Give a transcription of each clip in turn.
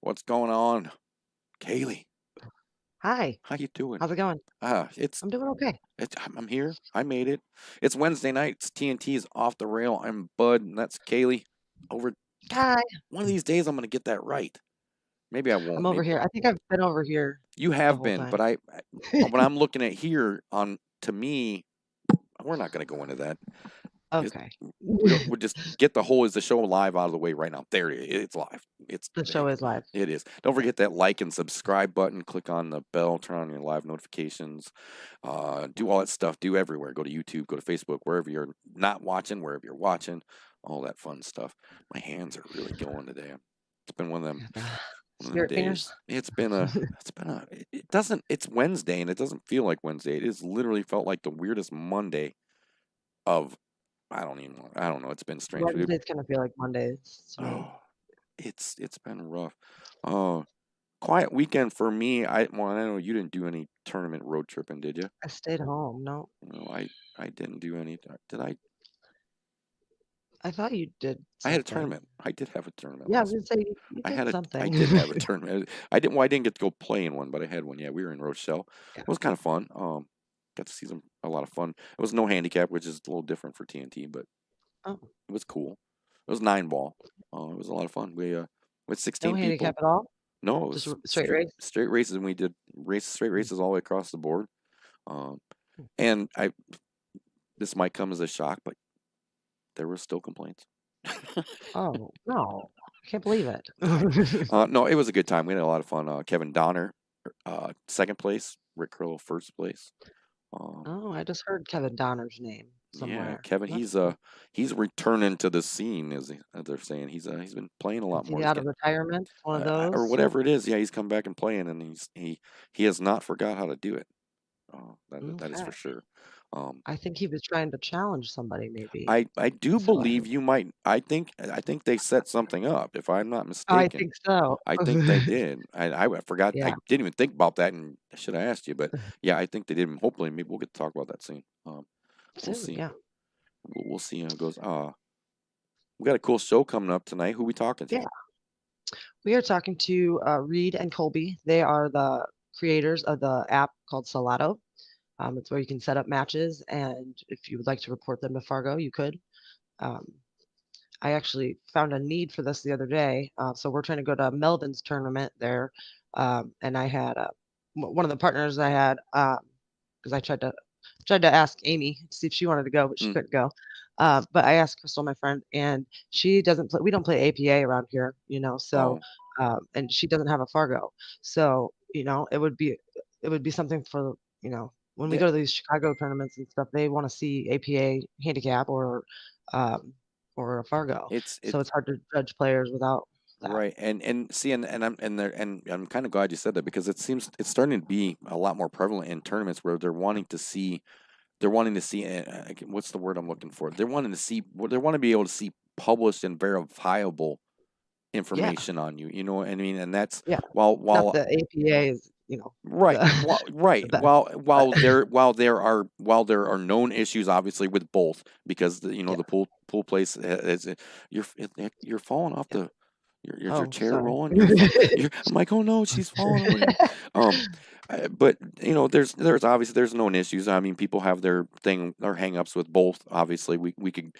What's going on? Kaylee, Hi, how you doing? how's it going? It's I'm doing okay. I'm here. I made it. It's Wednesday night. It's TNT's off the rail. I'm Bud, and that's Kaylee. Over Hi. one of these days, I'm gonna get that right. Maybe I I'm won't. over Maybe here. I think I've been over here you the have whole been, but time. when I'm looking at here on to me, we're not gonna go into that. It's, Okay. we'll just get the whole is the show live out of the way right now. There it is. It's live. The show is live. It is. Don't Yeah. forget that like and subscribe button. Click on the bell. Turn on your live notifications. Do all that stuff. Do everywhere. Go to YouTube. Go to Facebook. Wherever you're not watching. Wherever you're watching. All that fun stuff. My hands are really going today. It's been one of them. The One of them spirit fingers. days. It's been a. It's been a. It doesn't. It's Wednesday and it doesn't feel like Wednesday. It is literally felt like the weirdest Monday of. I don't even. I don't know. It's been strange. Wednesdays kind of feel like Mondays to me. Oh, it's been rough. Oh, quiet weekend for me. I know you didn't do any tournament road tripping, did you? I stayed home. No, No, I didn't do any. Did I? I thought you did I had a something. tournament. I did have a tournament Yeah, I last. was gonna say you I did had a. I something. did have a tournament. I didn't. Well, I didn't get to go play in one, but I had one. Yeah, we were in Rochelle. Yeah. It was kind of fun. Got to see a lot of fun. It was no handicap, which is a little different for TNT, but Oh, it was cool. It was 9 ball. It was a lot of fun. We with no 16 handicap people. at all. No, it Just was straight race. straight races, and we did straight races all the way across the board. Um, Hmm. and this might come as a shock, but there were still complaints. Oh no, I can't believe it. No, it was a good time. We had a lot of fun. Kevin Donner, second place. Rick Curl, first place. Um, Oh, I just heard Kevin Donner's name yeah, somewhere. Kevin. That's He's returning to the scene, as they're saying. He's been playing a Is lot more. he He's out of getting retirement? One of or those? whatever it is. Yeah, he's come back and playing, and he has not forgot how to do it. That is for Okay. sure. Um, I think he was trying to challenge somebody maybe. I do So I believe you might. I think they set something up. If I'm not I mistaken, think so. I think they did. I forgot. I Yeah. didn't even think about that, and I should have asked you. But yeah, I think they did. And hopefully, maybe we'll get to talk about that soon. We'll Soon, see. yeah. We'll see how it goes. We got a cool show coming up tonight. Who we talking to? Yeah. We are talking to Reed and Colby. They are the creators of the app called Salado. It's where you can set up matches, and if you would like to report them to Fargo, you could. Um, I actually found a need for this the other day. So we're trying to go to Melvin's tournament there. And I had one of the partners I had, because I tried to ask Amy to see if she wanted to go, but she Mm. couldn't go. But I asked Crystal, my friend, and she doesn't play. We don't play APA around here, So, Oh, and she doesn't have a Fargo, so it would be something for when we yeah. go to these Chicago tournaments and stuff. They want to see APA handicap um, or a Fargo, so It's it's hard to judge players without that. right. And see, and I'm kind of glad you said that because it seems it's starting to be a lot more prevalent in tournaments where they're wanting to see. They're wanting to see. What's the word I'm looking for? They're wanting to see. They want to be able to see published and verifiable Yeah, information on you. You know what I mean? And that's yeah. Not while the APA is right, the right. best, but While there are known issues, obviously with both, because yeah. the pool place is you're falling off Yeah. the your Oh, chair sorry. rolling. I'm like, oh no, she's falling over. Um, but there's obviously there's known issues. I mean, people have their thing their hangups with both. Obviously, we could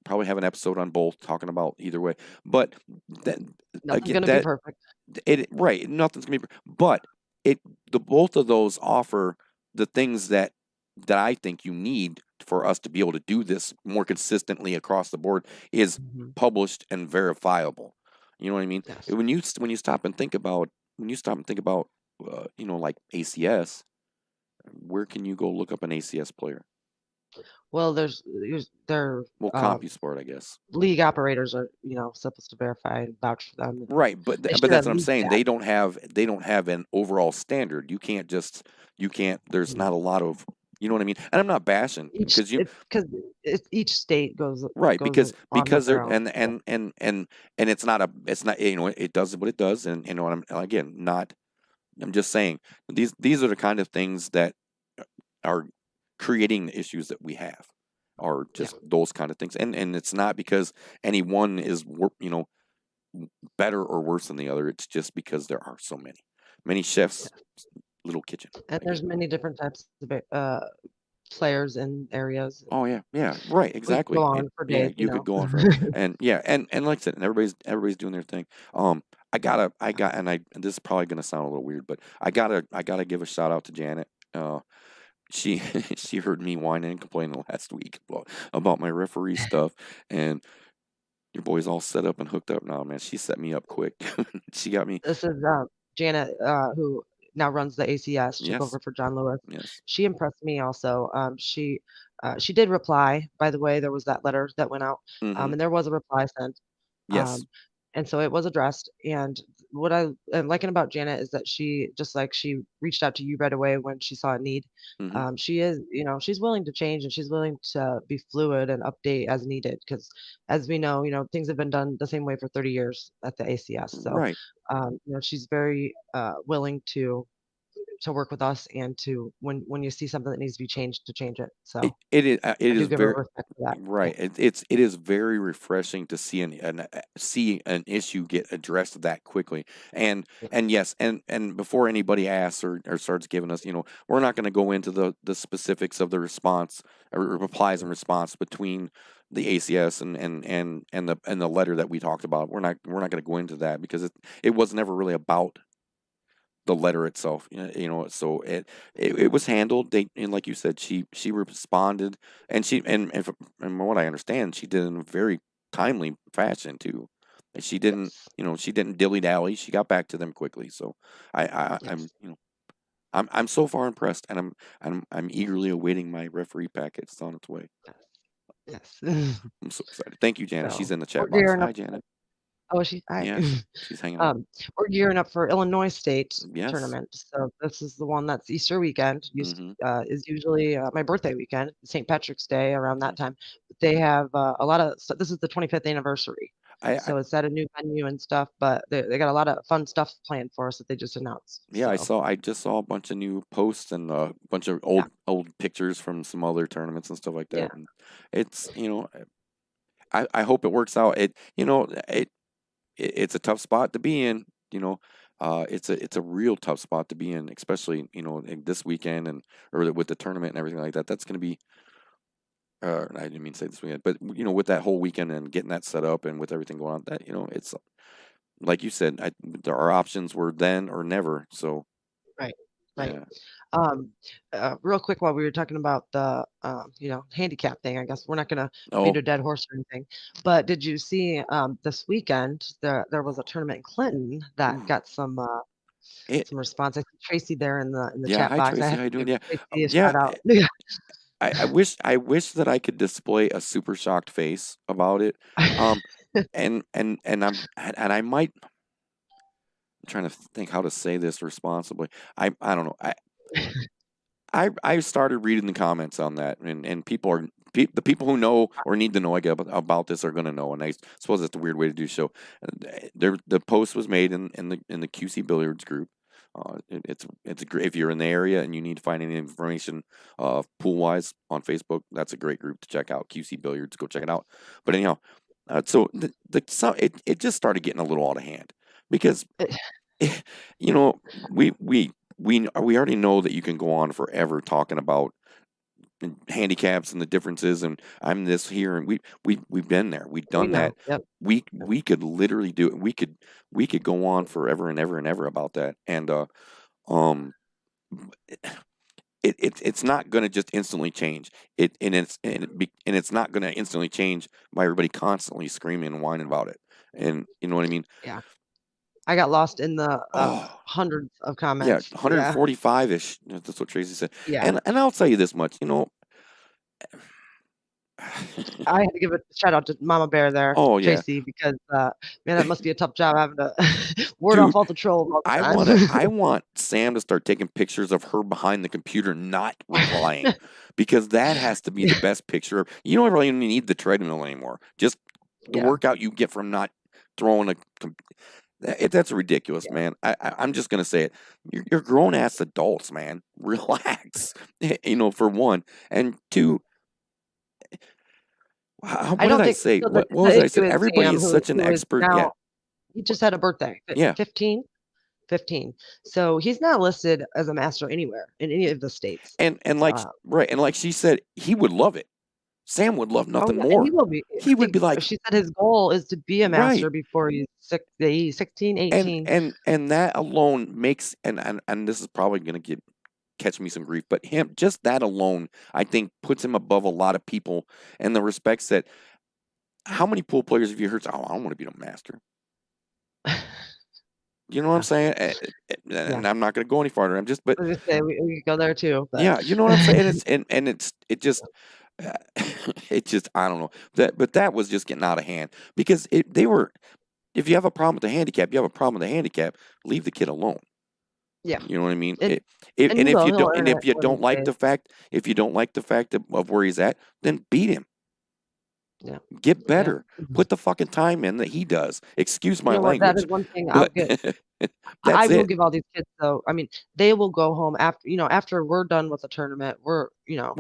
probably have an episode on both talking about either way. But that Nothing's again, gonna be that perfect. it right, nothing's gonna be, but it the both of those offer the things that I think you need for us to be able to do this more consistently across the board is Mhm. published and verifiable. You know what I mean? Yes. When you stop and think about like ACS, Where can you go look up an ACS player? Well, their Well, CompuSport, I guess. league operators are, supposed to verify and vouch for them. Right, They but should that's at what I'm least saying. that. They don't have an overall standard. You can't. There's not a lot of, you know what I mean. And I'm not bashing Each because you it's because it's each state right goes on with because they're their own. So, and it's not it does what it does, and what I'm again not. I'm just saying these are the kind of things that are creating the issues that we have, are yeah, just those kind of things, and it's not because any one is better or worse than the other. It's just because there are so many chefs, yeah. little kitchen. And I get there's it. many different types of players in areas. Oh yeah, yeah, right, We could go exactly. on for Yeah, days, you could go on forever, and yeah, and like I said, and everybody's doing their thing. And this is probably gonna sound a little weird, but I gotta give a shout out to Janet. She she heard me whining and complaining last week about my referee stuff, and your boy's all set up and hooked up now, man. She set me up quick. She got me. This is, Janet, who now runs the ACS, took Yes, over for John Lewis. yes. She impressed me also. She did reply, by the way, there was that letter that went out, Mm-hmm. and there was a reply sent. Yes. Um, and so it was addressed. And what I am liking about Janet is that she, just like she reached out to you right away when she saw a need. Mm-hmm. She is, she's willing to change and she's willing to be fluid and update as needed. Because as we know, things have been done the same way for 30 years at the ACS. So, Right. she's very willing to work with us and to when you see something that needs to be changed to change it. It So it is I do give her very respect for that. Yeah. right. It is very refreshing to see see an issue get addressed that quickly. Yeah. And yes, and before anybody asks or starts giving us, we're not going to go into the specifics of the response or replies and response between the ACS and the letter that we talked about. We're not going to go into that because it was never really about the letter itself. So it was handled. They, and like you said, she responded, and from what I understand, she did it in a very timely fashion too. And Yes. she didn't dilly dally. She got back to them quickly. So I'm Yes. I'm so far impressed, and I'm eagerly awaiting my referee packet. It's on its way. Yes. Yes. I'm so excited. Thank you, Janet. She's So in the we're chat box. gearing Hi, up. Janet. Oh, is she? I. Yeah, she's hanging out. We're gearing up for Illinois State Yes. tournament. So this is the one that's Easter weekend. Mm-hmm. Is usually my birthday weekend, St. Patrick's Day around that Yes. time. But they have a lot of. So this is the 25th anniversary. I So it's at a new venue and stuff. But they got a lot of fun stuff planned for us that they just announced. Yeah, So I just saw a bunch of new posts and a bunch of yeah, old pictures from some other tournaments and stuff like yeah. that. And it's, I hope it works out. It's a tough spot to be in. It's a real tough spot to be in, especially in this weekend or with the tournament and everything like that. That's going to be. I didn't mean to say this weekend, but with that whole weekend and getting that set up and with everything going on, that it's like you said, our options were then or never. So Right. Right. yeah. Um, real quick, while we were talking about the, handicap thing, I guess we're not gonna beat Oh, a dead horse or anything. But did you see this weekend there was a tournament in Clinton that ooh, got it some response. I see Tracy there in the Yeah, chat hi box. I Tracy, have how you to doing? give Yeah, Tracy a yeah. shout out. Yeah. I wish that I could display a super shocked face about it. Um, and I might. I'm trying to think how to say this responsibly. I don't know. I started reading the comments on that, and the people who know or need to know, I guess, about this are going to know. And I suppose that's a weird way to do so. The post was made in the QC Billiards group. It's a great, if you're in the area and you need to find any information pool wise on Facebook. That's a great group to check out. QC Billiards, go check it out. But anyhow, so it just started getting a little out of hand because you know, we already know that you can go on forever talking about handicaps and the differences, and I'm this here, and we've been there, we've We done that. know. Yep. Yep. We could literally do it. We could go on forever and ever and ever about that, and um, it's not going to just instantly change it, and it's not going to instantly change by everybody constantly screaming and whining about it, and you know what I mean. Yeah. I got lost in the Oh, hundreds of yeah, comments. Yeah. 145-ish. That's what Tracy said. Yeah. And I'll tell you this much, I had to give a shout out to Mama Bear there, oh yeah, Tracy, because man, that must be a tough job having to ward off dude. all the trolls all the I time. want Sam to start taking pictures of her behind the computer not replying because that has to be Yeah. the best picture. You don't really need the treadmill anymore. Just the Yeah. workout you get from not throwing that's ridiculous, Yeah. man. I'm just gonna say it. You're grown ass adults, man. Relax. For one, and two. I What did don't I think say? so. What The was it? I issue said is everybody Sam, is such an who is expert. Yeah, now he just had a birthday, yeah. 15, 15. So he's not listed as a master anywhere in any of the states. And like Uh, right, and like she said, he would love it. Sam would love oh nothing yeah, and he more. will be. I He would think be like, she said his goal is to be a right. master before he's 16, And 18. and that alone makes and this is probably gonna catch me some grief, but him just that alone, I think, puts him above a lot of people in the respects that how many pool players have you heard say, "Oh, I don't want to be the master." You know what I'm Yeah, saying? yeah. And I'm not gonna go any farther. I'm just, but I was gonna say we could go there too, but yeah, you know what I'm saying? It just uh, it just I don't know but that was just getting out of hand because they were if you have a problem with the handicap, you have a problem with the handicap. Leave the kid alone. yeah, You know what I mean? and If, and he and if will. you He'll don't, and earn it if you one of don't these like days. the fact, if you don't like the fact of where he's at, then beat him. Yeah, Get yeah. better. Put the fucking time in that he does. Excuse You my know what? That is language, one thing I'll but get. I that's will it. give all these kids though. I mean, they will go home after after we're done with the tournament. We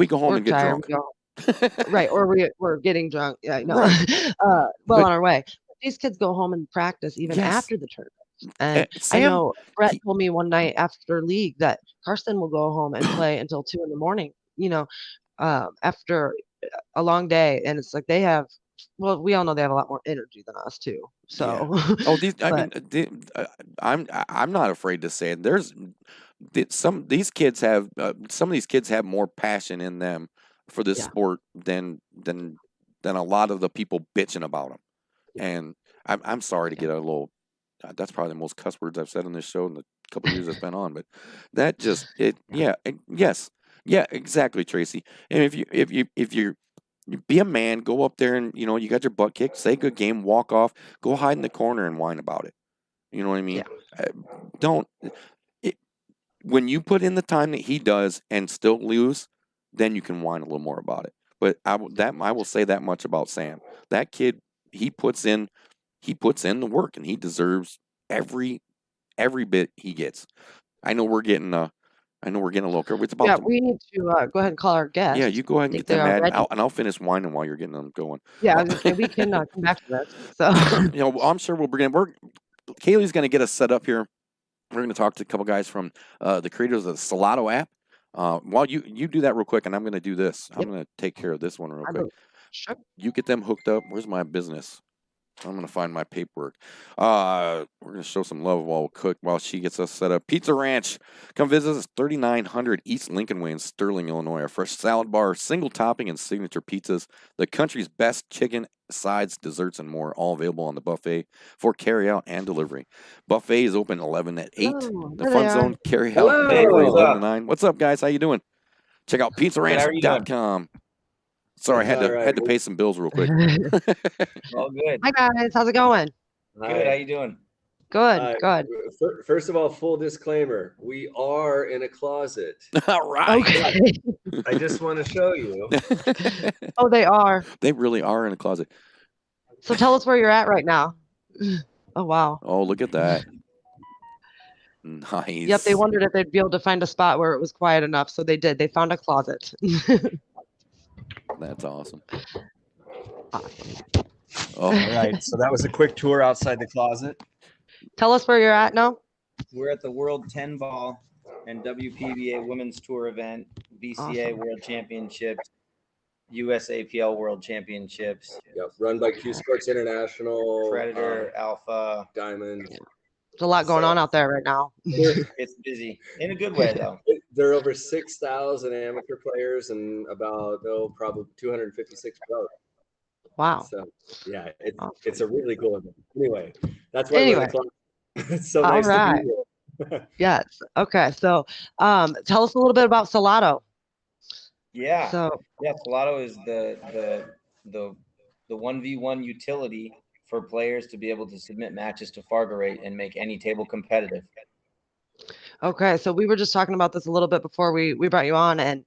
go home We're and get tired. drunk, We go right, or we're getting drunk. Yeah, no, right? well But on our way. But these kids go home and practice even yes, after the tournament. And I Sam, know Brett he, told me one night after league that Karsten will go home and play until 2 in the morning. After a long day, and it's like they have. Well, we all know they have a lot more energy than us too. yeah. So, Oh, these. I but mean, I'm not afraid to say it. These kids have some of these kids have more passion in them for this yeah, sport than a lot of the people bitching about them. yeah, And I'm sorry to yeah, get a little. That's probably the most cuss words I've said on this show in the couple of years it's been on. But that just it. yeah, Yeah. Yes. Yeah. Exactly, Tracy. And you be a man, go up there and you got your butt kicked, say good game, walk off, go hide in the corner and whine about it. You know what I mean? yeah, Uh, don't. It, when you put in the time that he does and still lose, then you can whine a little more about it. But I will say that much about Sam. That kid, he puts in he puts in the work and he deserves every every bit he gets. I know we're getting a little curve. It's about yeah. to We need to go ahead and call our yeah. guest. You go ahead I and get think they them are mad, and ready. I'll finish whining while you're getting them going. Yeah, I Uh, was gonna say we can come back to this. So, I'm sure we're Kaylee's gonna get us set up here. We're gonna talk to a couple guys from the creators of the Salado app. While you do that real quick, and I'm gonna do this. I'm yep, gonna take care of this one real I quick. believe. Sure. You get them hooked up. Where's my business? I'm gonna find my paperwork. We're gonna show some love while she gets us set up. Pizza Ranch, come visit us 3900 East Lincoln Way in Sterling, Illinois. Our fresh salad bar, single topping and signature pizzas, the country's best chicken, sides, desserts, and more, all available on the buffet for carry out and delivery. Buffet is open 11 at 8. Oh, The there they Fun are. Zone carry out and Hey, delivery what's 11 to up? 9. What's up, guys? How you doing? Check out Good. How are you doing? pizzaranch.com. Sorry, I All right. had to pay some bills real quick. All good. Hi guys, how's it going? Good. How you doing? Good, good. First of all, full disclaimer: we are in a closet. All right. Okay. I just want to show you. Oh, they are. They really are in a closet. So tell us where you're at right now. Oh wow. Oh, look at that. Yep, they Nice. wondered if they'd be able to find a spot where it was quiet enough, so they did. They found a closet. That's awesome. Awesome. All Oh, right. So that was a quick tour outside the closet. Tell us where you're at now. We're at the World 10 Ball and WPBA Women's Tour event, BCA Awesome. World Championships, USAPL World Championships, Yep, run by Q Sports International, Predator, Alpha. Diamond. There's a lot going on out there right now. It's busy in a good way, though. There are over 6,000 amateur players and about probably 256 pros. Wow. So yeah, Awesome. it's a really cool event. Anyway, that's why we're in Anyway, the closet. It's so All nice to right. be here. Yes. Okay. So, tell us a little bit about Salado. Yeah, So, yeah. Solado is the the 1v1 utility for players to be able to submit matches to Fargo Rate and make any table competitive. okay. So we were just talking about this a little bit before we brought you on, and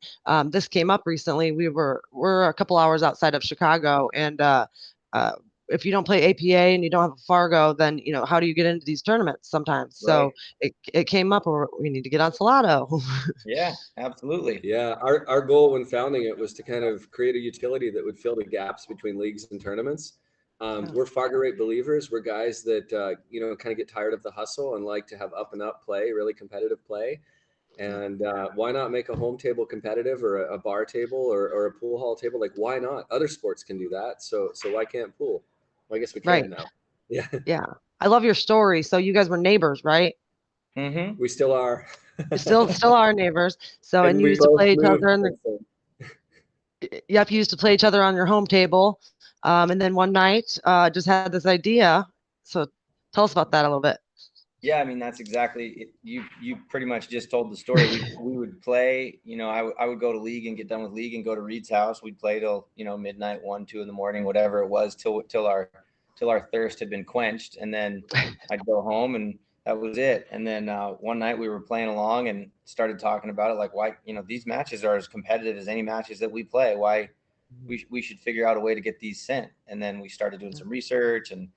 this came up recently. We're a couple hours outside of Chicago, and uh, if you don't play APA and you don't have a Fargo, then how do you get into these tournaments sometimes? Right. So it came up, or we need to get on Salado. Yeah, absolutely. Yeah, our goal when founding it was to kind of create a utility that would fill the gaps between leagues and tournaments. Yeah. We're Fargo Rate believers. We're guys that kind of get tired of the hustle and like to have up and up play, really competitive play. And why not make a home table competitive, or a bar table, or a pool hall table? Like, why not? Other sports can do that. So why can't pool? Well, I guess we Right. can now. Yeah, Yeah. I love your story. So you guys were neighbors, right? Mm-hmm. we still are. Still are neighbors. So, and And you we used to both play each moved. other in the yep, you used to play each other on your home table. And then one night, just had this idea. So tell us about that a little bit. Yeah, I mean that's exactly it. You pretty much just told the story. We would play. I would go to league and get done with league and go to Reed's house. We'd play till midnight, 1, 2 in the morning, whatever it was, till our thirst had been quenched, and then I'd go home and that was it. And then one night we were playing along and started talking about it, like why these matches are as competitive as any matches that we play. Why we should figure out a way to get these sent. And then we started doing some research, and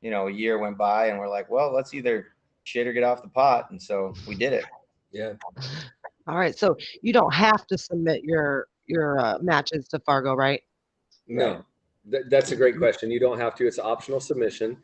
a year went by, and we're like, well, let's either shit or get off the pot. And so we did it. Yeah. All right. So you don't have to submit your matches to Fargo, right? No, that's a great question. You don't have to. It's optional submission.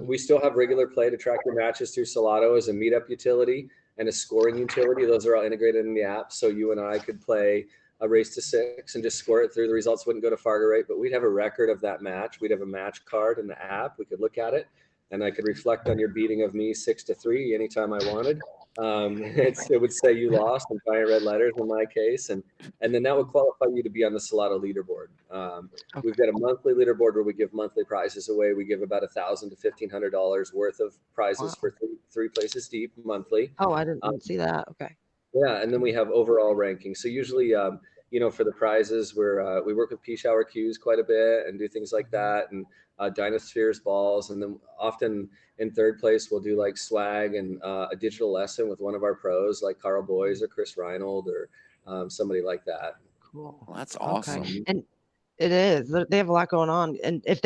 We still have regular play to track your matches through Salado as a meetup utility and a scoring utility. Those are all integrated in the app. So you and I could play a race to 6 and just score it through. The results wouldn't go to Fargo Rate, but we'd have a record of that match. We'd have a match card in the app. We could look at it, and I could reflect on your beating of me 6-3 anytime I wanted. It would say you lost in giant red letters in my case, and then that would qualify you to be on the Salado leaderboard. Okay. We've got a monthly leaderboard where we give monthly prizes away. We give about $1,000 to $1,500 worth of prizes Wow. for three places deep monthly. Oh, I didn't see that. Okay. Yeah, and then we have overall ranking. So usually, for the prizes, we work with P Shower Qs quite a bit and do things like that, and Dynaspheres balls, and then often in third place we'll do like swag and a digital lesson with one of our pros, like Carl Boys or Chris Reinold or somebody like that. Cool. Well, that's Okay. awesome. And it is. They have a lot going on. And if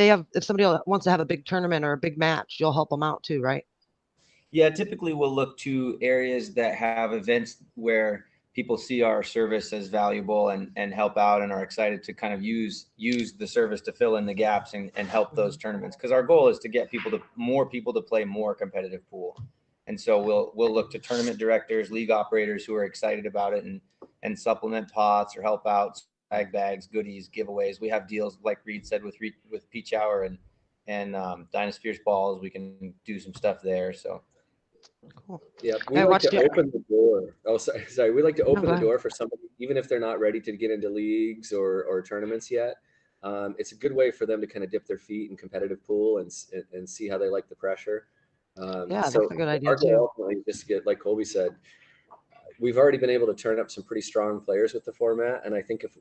somebody wants to have a big tournament or a big match, you'll help them out too, right? Yeah, typically we'll look to areas that have events where people see our service as valuable and help out and are excited to kind of use the service to fill in the gaps and help those tournaments. Because our goal is to get more people to play more competitive pool. And so we'll look to tournament directors, league operators who are excited about it and supplement pots or help out, bag bags, goodies, giveaways. We have deals like Reed said with Peach Hour and Dynaspheres balls. We can do some stuff there. So. Cool. Yeah, we I like watched to you. open the door. Oh, sorry. We like to No, open go the ahead. door for somebody, even if they're not ready to get into leagues or tournaments yet. It's a good way for them to kind of dip their feet in competitive pool and see how they like the pressure. Yeah, So that's a good idea our too. goal ultimately is just to get, like Colby said, we've already been able to turn up some pretty strong players with the format, and I think if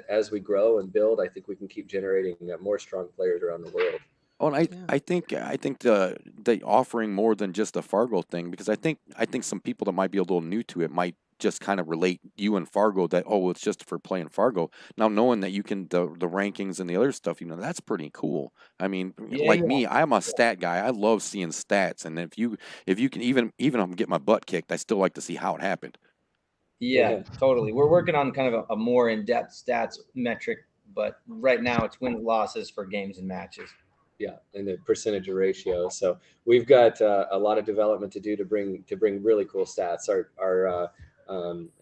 as we grow and build, I think we can keep generating more strong players around the world. Oh, and Yeah. I think the offering more than just a Fargo thing, because I think some people that might be a little new to it might just kind of relate you and Fargo that, oh, it's just for playing Fargo. Now knowing that you can the rankings and the other stuff, that's pretty cool. I mean, Yeah, like me, I'm a stat guy. I love seeing stats, and if you can even if I'm get my butt kicked, I still like to see how it happened. Yeah, totally. We're working on kind of a more in-depth stats metric, but right now it's win losses for games and matches. Yeah, and the percentage of ratio. So we've got a lot of development to do to bring really cool stats. Our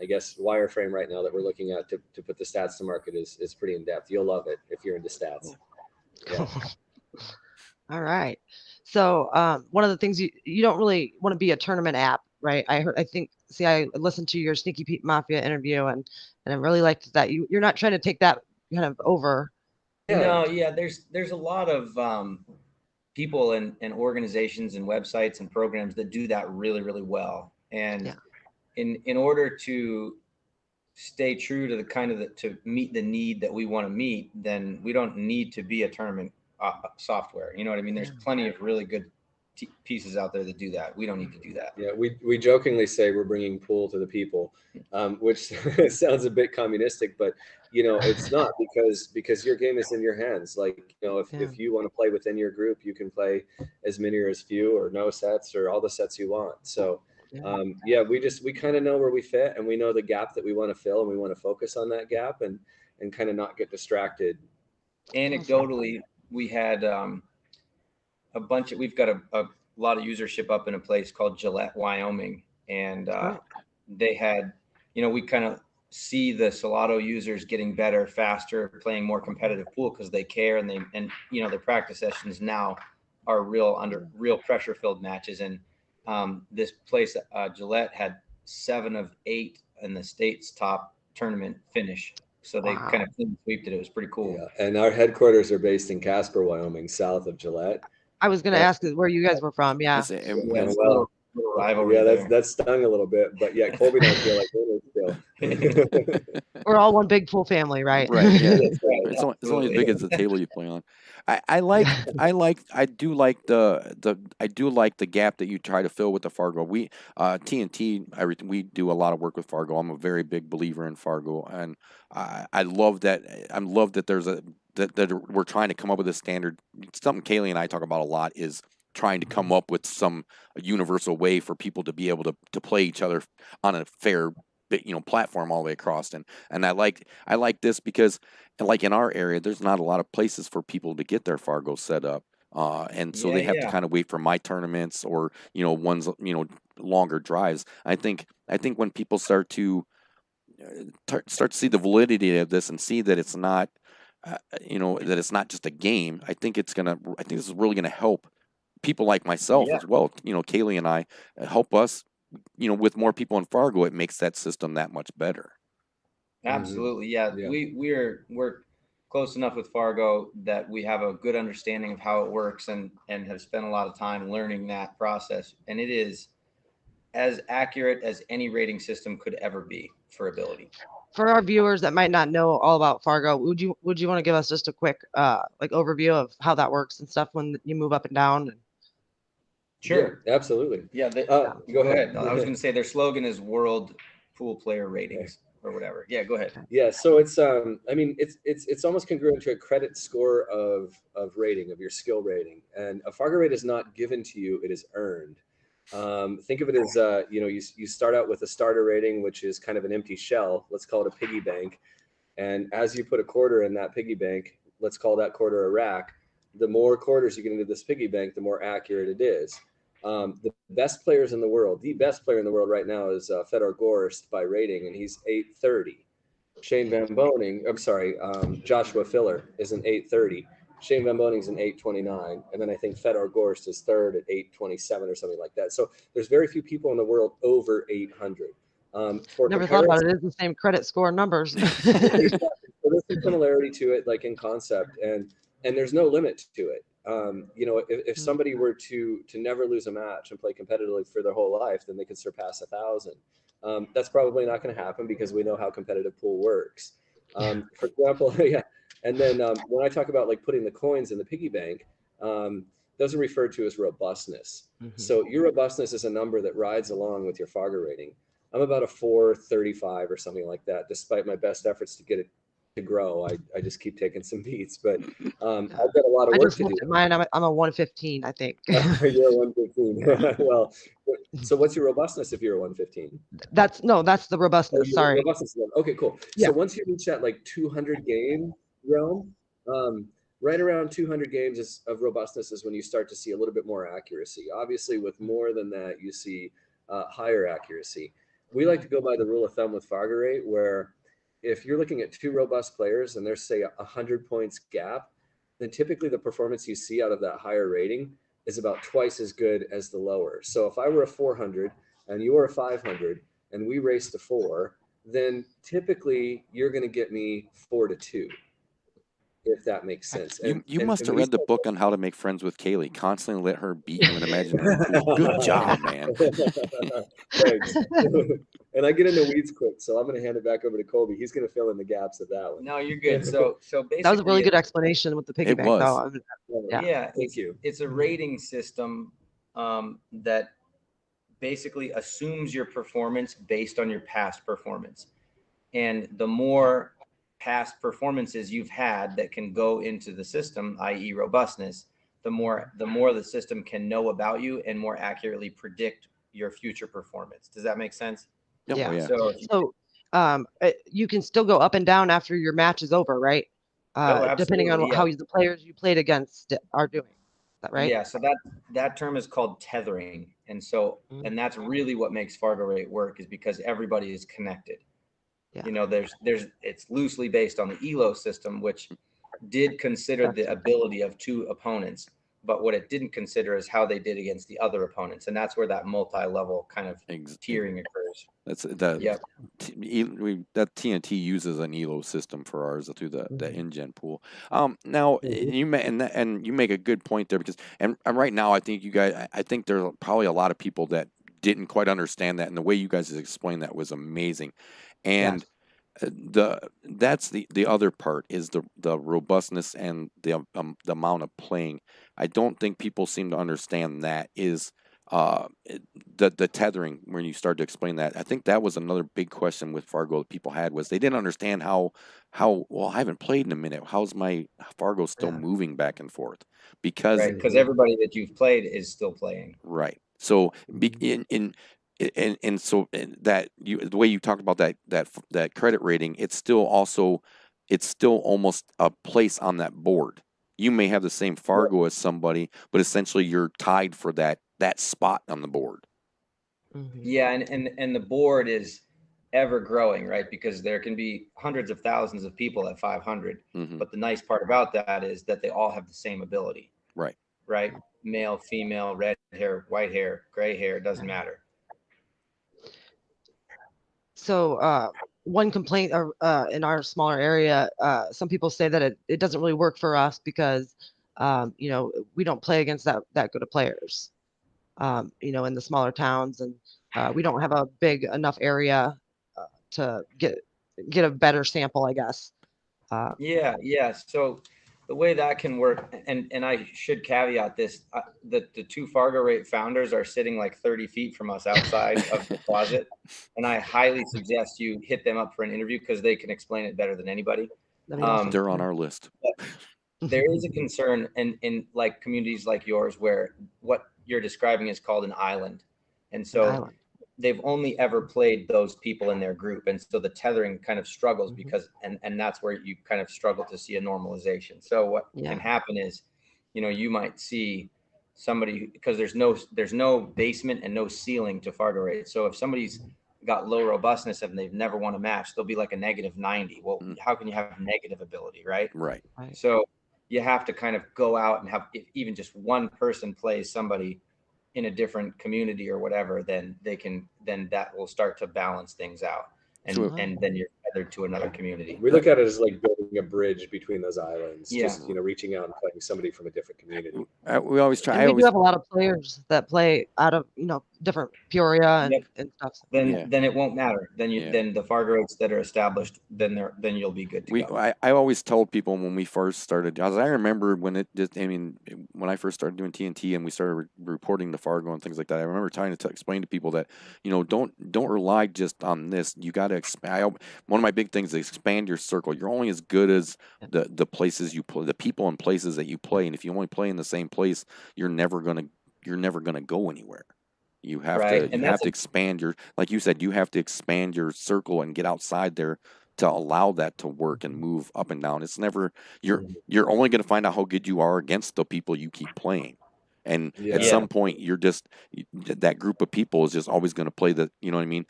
I guess wireframe right now that we're looking at to put the stats to market is pretty in depth. You'll love it if you're into stats. Cool. All right. So one of the things you don't really want to be a tournament app, right? I listened to your Sneaky Pete Mafia interview and I really liked that you're not trying to take that kind of over. Yeah. No, yeah, there's a lot of people and organizations and websites and programs that do that really, really well. And in order to stay true to the kind of to meet the need that we want to meet, then we don't need to be a tournament software. You know what I mean? There's plenty of really good pieces out there that do that. We don't need to do that. Yeah, we jokingly say we're bringing pool to the people, which sounds a bit communistic, but it's not, because your game is in your hands. Like, if you want to play within your group, you can play as many or as few or no sets or all the sets you want. So we kind of know where we fit, and we know the gap that we want to fill, and we want to focus on that gap and kind of not get distracted. Anecdotally, we had we've got a lot of usership up in a place called Gillette, Wyoming. And they had, we kind of see the Salado users getting better, faster, playing more competitive pool because they care, and their practice sessions now are real pressure filled matches. And this place, Gillette, had 7 of 8 in the state's top tournament finish. So they kind of clean sweeped it. It was pretty cool. Yeah. And our headquarters are based in Casper, Wyoming, south of Gillette. I was going to ask where you guys were from. Yeah. Little rivalry there. That stung a little bit, but yeah, Colby and I feel like winners still. We're all one big pool family, right? Right. Yeah. It's only as big as the table you play on. I do like the gap that you try to fill with the Fargo. We TNT, we do a lot of work with Fargo. I'm a very big believer in Fargo, and I love that. I love that there's that we're trying to come up with a standard. Something Kaylee and I talk about a lot is trying to come up with some universal way for people to be able to play each other on a fair platform all the way across. And I like this because, like, in our area, there's not a lot of places for people to get their Fargo set up. And so they have to kind of wait for my tournaments or, ones, longer drives. I think when people start to see the validity of this and see that it's not, that it's not just a game, I think this is really going to help people like myself as well. Kaylee and I help us, with more people in Fargo. It makes that system that much better. Absolutely. Yeah. We're close enough with Fargo that we have a good understanding of how it works and have spent a lot of time learning that process. And it is as accurate as any rating system could ever be for ability. For our viewers that might not know all about Fargo, would you want to give us just a quick overview of how that works and stuff when you move up and down? Sure. Yeah, absolutely. Yeah. Go ahead. I was going to say their slogan is World Pool Player Ratings or whatever. Yeah, go ahead. Yeah. So it's, it's almost congruent to a credit score of rating, of your skill rating. And a Fargo rate is not given to you, it is earned. Think of it as, you start out with a starter rating, which is kind of an empty shell. Let's call it a piggy bank. And as you put a quarter in that piggy bank, let's call that quarter a rack. The more quarters you get into this piggy bank, the more accurate it is. The best players in the world, the best player in the world right now is Fedor Gorst by rating, and he's 830. Shane Van Boning, Joshua Filler is an 830. Shane Van Boning's an 829. And then I think Fedor Gorst is third at 827 or something like that. So there's very few people in the world over 800. Never thought about it. It is the same credit score numbers. So there's some similarity to it, like in concept, and there's no limit to it. If somebody were to never lose a match and play competitively for their whole life, then they could surpass 1,000. That's probably not going to happen because we know how competitive pool works. For example, And then when I talk about like putting the coins in the piggy bank, those are referred to as robustness. Mm-hmm. So your robustness is a number that rides along with your Fargo rating. I'm about a 435 or something like that, despite my best efforts to get it to grow. I just keep taking some beats, but I've got a lot of work to do. Mine, I'm a 115, I think. You're a 115. Well, so what's your robustness if you're a 115? That's the robustness. Sorry. Robustness. Okay, cool. Yeah. So once you reach that like 200 game realm, right around 200 games of robustness is when you start to see a little bit more accuracy. Obviously, with more than that, you see higher accuracy. We like to go by the rule of thumb with Fargo rate, where if you're looking at two robust players and there's, say, 100 points gap, then typically the performance you see out of that higher rating is about twice as good as the lower. So if I were a 400 and you were a 500 and we raced to 4, then typically you're going to get me 4-2. if that makes sense. You And must have when you read the book on how to make friends with Kaylee. Constantly let her beat you in imaginary pool. Good job, man. Thanks. And I get in the weeds quick, so I'm going to hand it back over to Colby. He's going to fill in the gaps of that one. No, you're good. So basically, That was a really good explanation with the piggy It bank, was. though. yeah, Thank you. It's a rating system that basically assumes your performance based on your past performance, and the more past performances you've had that can go into the system, i.e. robustness, the more the system can know about you and more accurately predict your future performance. Does that make sense? Oh, Yeah. yeah. So You can still go up and down after your match is over, right? Depending on absolutely, how the players you played against are doing. Is that right? Yeah, so that term is called tethering, and so and that's really what makes Fargo rate work, is because everybody is connected. Yeah. You know, there's it's loosely based on the ELO system, which did consider the ability of two opponents, but what it didn't consider is how they did against the other opponents, and that's where that multi-level kind of tiering occurs. That's that. Yep. That TNT uses an ELO system for ours through the InGen pool. Now you and you make a good point there, because and right now I think you guys, I think there are probably a lot of people that didn't quite understand that, and the way you guys explained that was amazing. And that's the other part is the robustness and the amount of playing. I don't think people seem to understand that is the tethering. When you start to explain that, I think that was another big question with Fargo that people had, was they didn't understand how well, I haven't played in a minute, how's my Fargo still moving back and forth, because everybody that you've played is still playing, right. So so that the way you talked about that credit rating, it's still almost a place on that board. You may have the same Fargo as somebody, but essentially you're tied for that spot on the board. Yeah, and the board is ever growing, right? Because there can be hundreds of thousands of people at 500, but the nice part about that is that they all have the same ability. Right? Male, female, red hair, white hair, gray hair, doesn't matter. So one complaint in our smaller area, some people say that it doesn't really work for us because we don't play against that good of players, in the smaller towns, and we don't have a big enough area to get a better sample, I guess. Yeah. So the way that can work, and I should caveat this, that the two Fargo rate founders are sitting like 30 feet from us outside of the closet, and I highly suggest you hit them up for an interview because they can explain it better than anybody. They're on our list. There is a concern in like communities like yours where what you're describing is called an island, and so they've only ever played those people in their group, and so the tethering kind of struggles because and that's where you kind of struggle to see a normalization. So what can happen is, you might see somebody, because there's no basement and no ceiling to Fargo rate. So if somebody's got low robustness and they've never won a match, they'll be like a -90. Well, how can you have negative ability, right? Right. So you have to kind of go out and have, if even just one person plays somebody in a different community or whatever, then that will start to balance things out. And then you're tethered to another community. We look at it as like building a bridge between those islands, just reaching out and playing somebody from a different community. We always try. We do have a lot of players that play out of different Peoria and stuff. Then it won't matter. Then the Fargo rates that are established, then you'll be good to go. I always told people when we first started, I remember when when I first started doing TNT and we started reporting the Fargo and things like that, I remember trying to explain to people that don't rely just on this. You got to expand. One of my big things is expand your circle. You're only as good as the places you play, the people and places that you play, and if you only play in the same place, you're never gonna go anywhere. You have to expand your, like you said, you have to expand your circle and get outside there to allow that to work and move up and down. It's never, you're only going to find out how good you are against the people you keep playing. And at some point that group of people is just always going to play you know what I mean?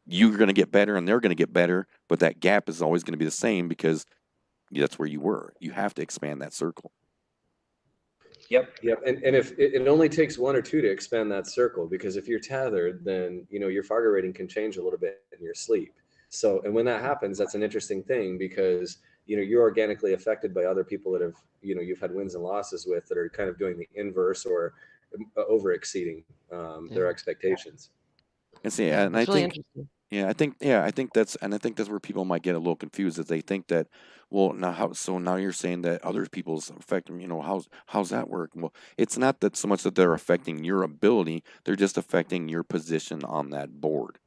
You're going to get better and they're going to get better, but that gap is always going to be the same because that's where you were. You have to expand that circle. Yep. And if it only takes one or two to expand that circle, because if you're tethered, then your Fargo rating can change a little bit in your sleep. So, and when that happens, that's an interesting thing, because you're organically affected by other people that have, you've had wins and losses with, that are kind of doing the inverse or over exceeding their expectations. And see, and I It's really think, interesting. I think that's where people might get a little confused, is they think that, well, now you're saying that other people's affecting, how's that work? Well, it's not that so much that they're affecting your ability, they're just affecting your position on that board.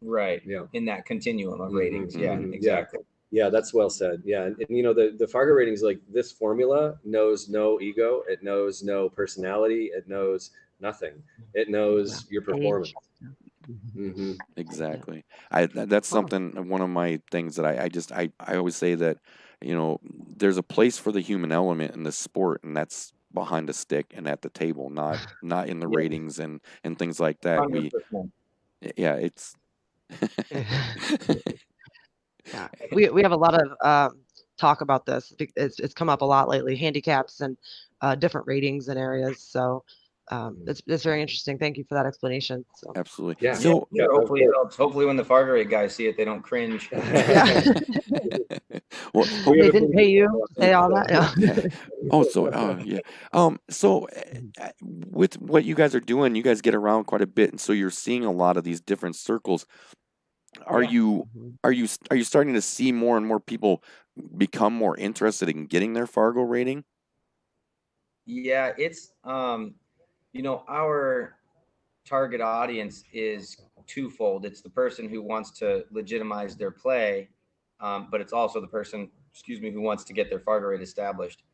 Right. Yeah. In that continuum of ratings. Yeah, Mhm. exactly. Yeah, that's well said. Yeah. And the Fargo ratings, like, this formula knows no ego. It knows no personality. It knows nothing. It knows your performance. Age. hmm Exactly. That's something, one of my things that I always say that, there's a place for the human element in this sport, and that's behind the stick and at the table, not in the Yeah. ratings and things like that. 100%. It's Yeah, we have a lot of talk about this. It's come up a lot lately, handicaps and different ratings and areas. So it's very interesting. Thank you for that explanation. So absolutely. Yeah. So Yeah, hopefully it helps. Hopefully when the Fargo rate guys see it, they don't cringe. yeah, well, they didn't pay you to say all that. yeah. So with what you guys are doing, you guys get around quite a bit, and so you're seeing a lot of these different circles. Are Yeah. you are you starting to see more and more people become more interested in getting their Fargo rating? Yeah, it's our target audience is twofold. It's the person who wants to legitimize their play, but it's also the person, who wants to get their Fargo rate established.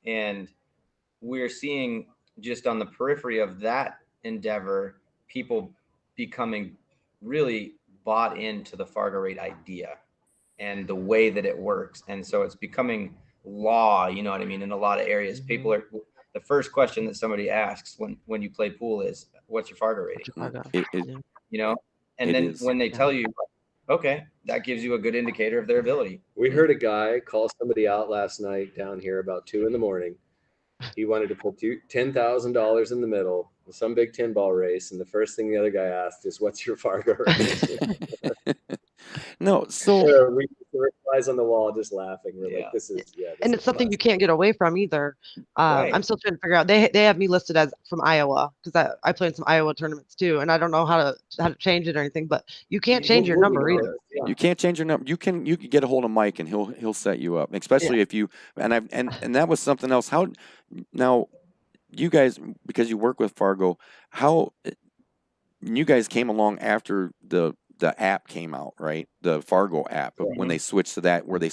And we're seeing, just on the periphery of that endeavor, people becoming really bought into the Fargo rate idea and the way that it works. And so it's becoming law, you know what I mean? In a lot of areas, people are, the first question that somebody asks when you play pool is, what's your Fargo rating? And It then is. when they tell you, okay, that gives you a good indicator of their ability. We heard a guy call somebody out last night down here about 2 a.m. He wanted to put $10,000 in the middle of some big 10-ball race, and the first thing the other guy asked is, "What's your Fargo rate?" No, so we were flies on the wall, just laughing. We're like, "This is And it's something you can't get away from either. Right. I'm still trying to figure out. They have me listed as from Iowa, because I play in some Iowa tournaments too, and I don't know how to change it or anything. But you can't change your number either. you can't change your number. You can get a hold of Mike, and he'll set you up. Especially if you and that was something else. How now you guys, because you work with Fargo, how you guys came along after the app came out, right? The Fargo app, when they switched to that, where they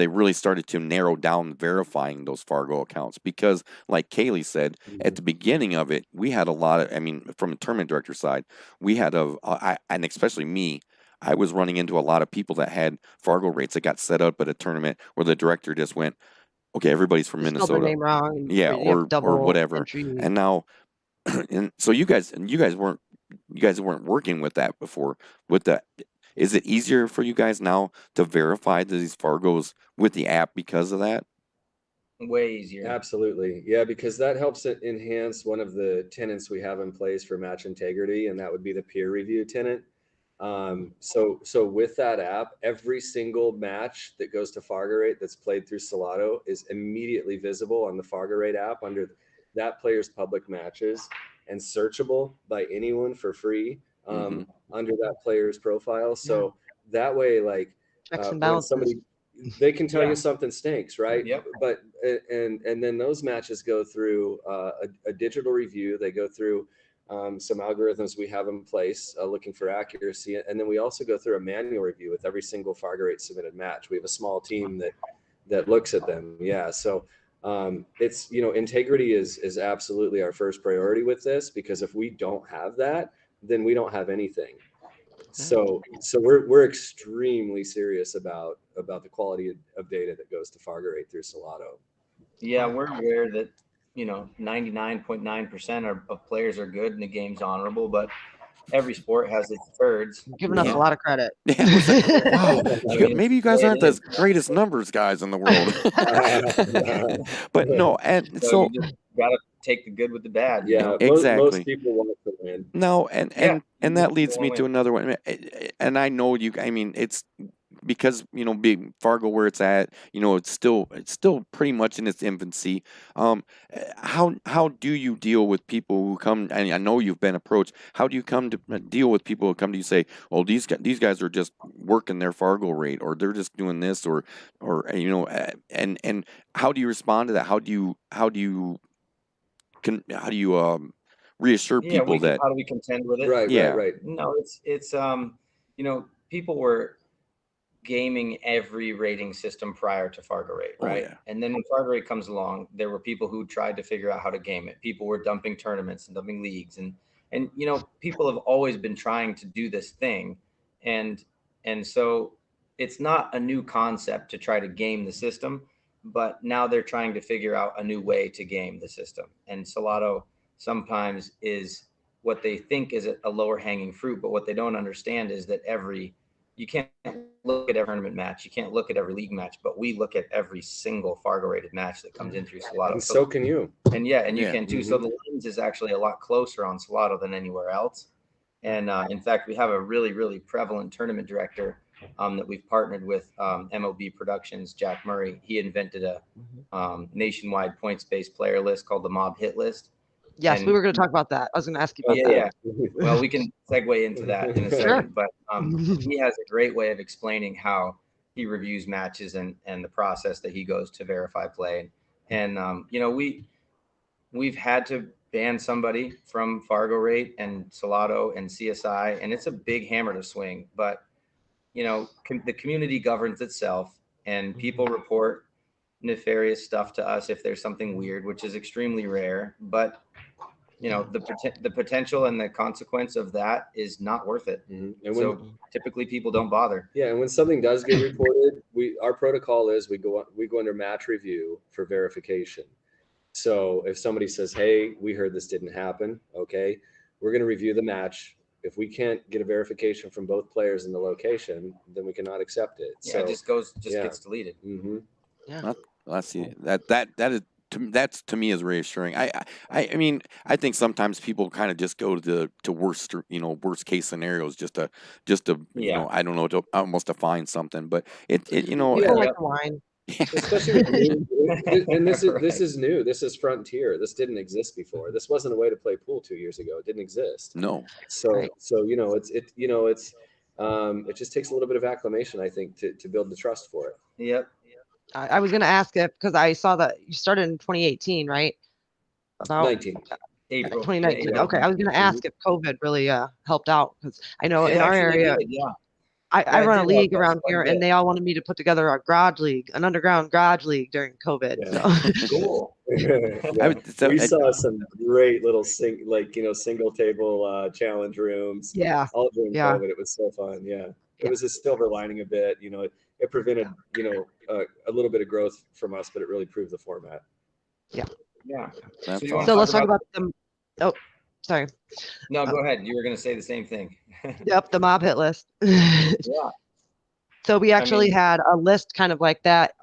really started to narrow down verifying those Fargo accounts. Because like Kaylee said, at the beginning of it, we had a lot of, from a tournament director side, we had and especially me, I was running into a lot of people that had Fargo rates that got set up at a tournament where the director just went, okay, everybody's from Spelled their Minnesota. name wrong. Yeah, you have double or whatever. entry. And now, and so you guys weren't working with that before. Is it easier for you guys now to verify these Fargos with the app because of that? Way easier. Absolutely. Yeah, because that helps enhance one of the tenets we have in place for match integrity, and that would be the peer review tenet. So with that app, every single match that goes to Fargo rate that's played through Salado is immediately visible on the Fargo rate app under that player's public matches, and searchable by anyone for free under that player's profile. So that way, like, Checks and when balances. somebody, they can tell you something stinks, right? Yep. But and then those matches go through a digital review. They go through some algorithms we have in place looking for accuracy, and then we also go through a manual review with every single Fargo rate submitted match. We have a small team that looks at them. Yeah, so it's, integrity is absolutely our first priority with this, because if we don't have that, then we don't have anything. So we're extremely serious about the quality of data that goes to Fargo rate through Salado. Yeah, we're aware that 99.9% of players are good and the game's honorable, but every sport has its thirds. You're giving us a lot of credit. Yeah, I was like, wow, maybe you guys aren't the greatest numbers guys in the world. But no, and so you just gotta take the good with the bad. Yeah, exactly. Most people want to win. No, and that leads me to another one. And I know it's because being Fargo where it's at, it's still pretty much in its infancy. How do you deal with people who come? And I know you've been approached. How do you come to deal with people who come to you say, "Well, these guys are just working their Fargo rate, or they're just doing this, or and how do you respond to that? How do you reassure Yeah, people that how do we contend with it? Right, yeah, right. No, it's people were gaming every rating system prior to Fargo Rate, Oh, right? yeah. And then when Fargo Rate comes along, there were people who tried to figure out how to game it. People were dumping tournaments and dumping leagues, and people have always been trying to do this thing, and so it's not a new concept to try to game the system, but now they're trying to figure out a new way to game the system. And Salado sometimes is what they think is a lower hanging fruit, but what they don't understand is that you can't look at every tournament match, you can't look at every league match, but we look at every single Fargo rated match that comes in through Salado. And so can you. And you can too. So the lens is actually a lot closer on Salado than anywhere else. And in fact, we have a really, really prevalent tournament director that we've partnered with, MOB Productions, Jack Murray. He invented a nationwide points-based player list called the Mob Hit List. Yes, And we were going to talk about that. I was going to ask you about that. Yeah. Well, we can segue into that in a second, but he has a great way of explaining how he reviews matches and the process that he goes to verify play. And we've had to ban somebody from Fargo Rate and Salado and CSI, and it's a big hammer to swing. But the community governs itself, and people report nefarious stuff to us if there's something weird, which is extremely rare. But the potential and the consequence of that is not worth it. And so typically people don't bother. Yeah, and when something does get reported, our protocol is we go under match review for verification. So if somebody says, "Hey, we heard this didn't happen," okay, we're going to review the match. If we can't get a verification from both players in the location, then we cannot accept it. Yeah, it just gets deleted. Yeah, let's see that's to me is reassuring. I mean, I think sometimes people kind of just go to worst case scenarios just to I don't know, to almost to find something, but people like the wine. Especially with and this is new. This is frontier. This didn't exist before. This wasn't a way to play pool 2 years ago. It didn't exist. No. So it just takes a little bit of acclimation, I think, to build the trust for it. Yep. I was going to ask it because I saw that you started in 2018, right? About 19. April 2019. April. Okay, I was going to ask if COVID really helped out, because I know in our area, I run a league around here, and they all wanted me to put together a garage league, an underground garage league during COVID. Yeah. So. Cool. We saw some great little single table challenge rooms. Yeah. All during COVID. It was so fun. Yeah. It was a silver lining a bit. It prevented a little bit of growth from us, but it really proved the format. Yeah. Yeah. So let's talk about them. Oh, sorry. No, go ahead. You were going to say the same thing. Yep, the mob hit list. Yeah. So we actually had a list kind of like that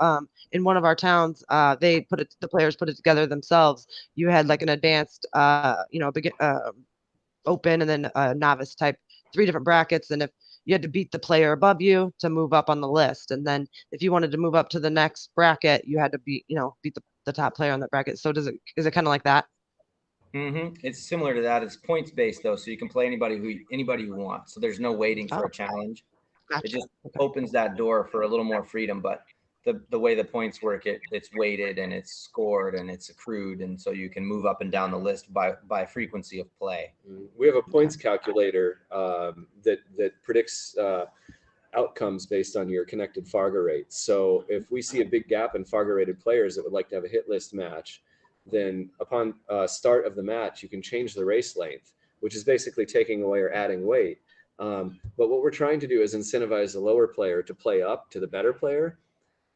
in one of our towns. The players put it together themselves. You had like an advanced, open, and then a novice type, 3 different brackets. And if you had to beat the player above you to move up on the list, and then if you wanted to move up to the next bracket, you had to beat the top player on that bracket. So is it kind of like that? It's similar to that. It's points based though, so you can play anybody you want. So there's no waiting for a challenge. Gotcha. It just opens that door for a little more freedom. But the way the points work, it's weighted and it's scored and it's accrued, and so you can move up and down the list by frequency of play. We have a points calculator that predicts outcomes based on your connected Fargo rates. So if we see a big gap in Fargo rated players that would like to have a hit list match, then upon start of the match, you can change the race length, which is basically taking away or adding weight. But what we're trying to do is incentivize the lower player to play up to the better player.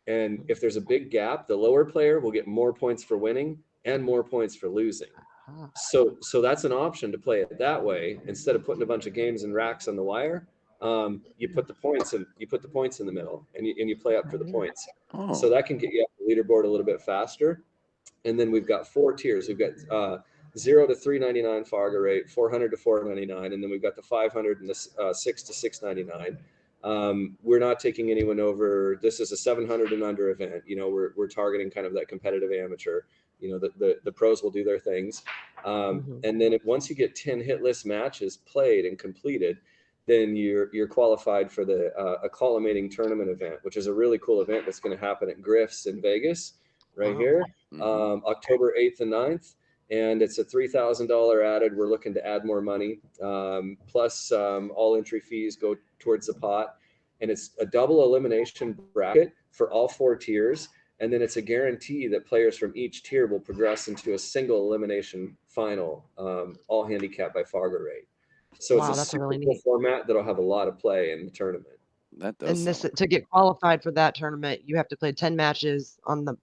And if there's a big gap, the lower player will get more points for winning and more points for losing. So that's an option to play it that way. Instead of putting a bunch of games and racks on the wire, you put the points in the middle, and you play up for the points. So that can get you up the leaderboard a little bit faster. And then we've got 4 tiers. We've got 0 to 399 Fargo rate, 400 to 499, and then we've got the 500 and the 6 to 699. We're not taking anyone over. This is a 700 and under event. You know, we're targeting kind of that competitive amateur. You know, the pros will do their things. And then once you get 10 hit list matches played and completed, then you're qualified for the acclimating tournament event, which is a really cool event that's going to happen at Griff's in Vegas right here, October 8th and 9th. And it's a $3,000 added. We're looking to add more money. Plus all entry fees go towards the pot. And it's a double elimination bracket for all 4 tiers. And then it's a guarantee that players from each tier will progress into a single elimination final, all handicapped by Fargo rate. So Wow, it's a that's super really cool neat. format that'll have a lot of play in the tournament. That does. And this to get qualified for that tournament, you have to play 10 matches on the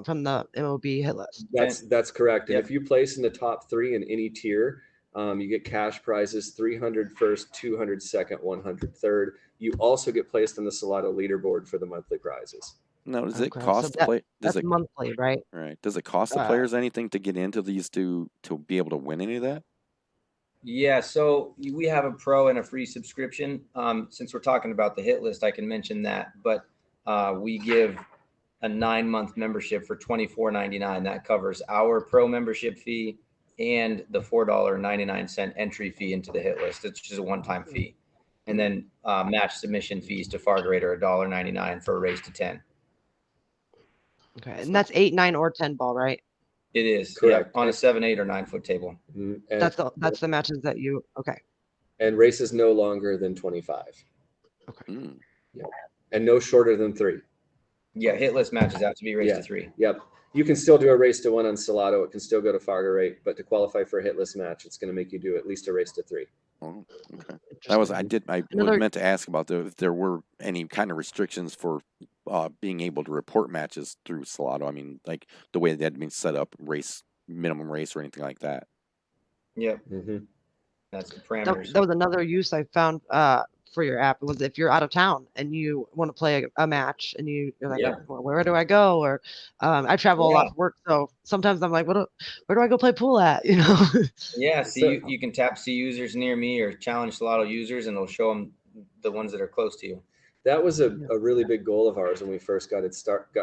from the MOB hit list. That's correct. And Yep. if you place in the top 3 in any tier, you get cash prizes: 300 first, 200 second, 100 third. You also get placed on the Salado leaderboard for the monthly prizes. Now, does it Okay, so cost the play? Does that's it monthly, right? right? Does it cost the Uh, players anything to get into these to be able to win any of that? Yeah, so we have a pro and a free subscription. Since we're talking about the hit list, I can mention that. But we give a 9-month membership for $24.99. That covers our pro membership fee and the $4.99 entry fee into the hit list. It's just a one-time fee. And then match submission fees to Fargo rate are $1.99 for a race to 10. Okay, and that's 8, 9, or 10 ball, right? It is Correct. on a 7, 8, or 9 foot table. And, That's the matches that you and races no longer than 25. Okay. Mm. And no shorter than 3. Yeah, hit list matches have to be race to 3. Yep. You can still do a race to 1 on Salado. It can still go to Fargo rate, but to qualify for a hit list match, it's going to make you do at least a race to 3. Oh, okay. That was I Another- was meant to ask about if there were any kind of restrictions for being able to report matches through Salado. I mean, like the way that had been set up, minimum race or anything like that. Yep, Mm-hmm. that's the That, parameters. that was another use I found for your app. Was if you're out of town and you want to play a match and you're like, Yeah. well, where do I go? Or I travel a lot for work, so sometimes I'm like, where do I go play pool at? You know? Yeah, So- you can tap see users near me or challenge Salado users, and it'll show them the ones that are close to you. That was a really big goal of ours when we first got started.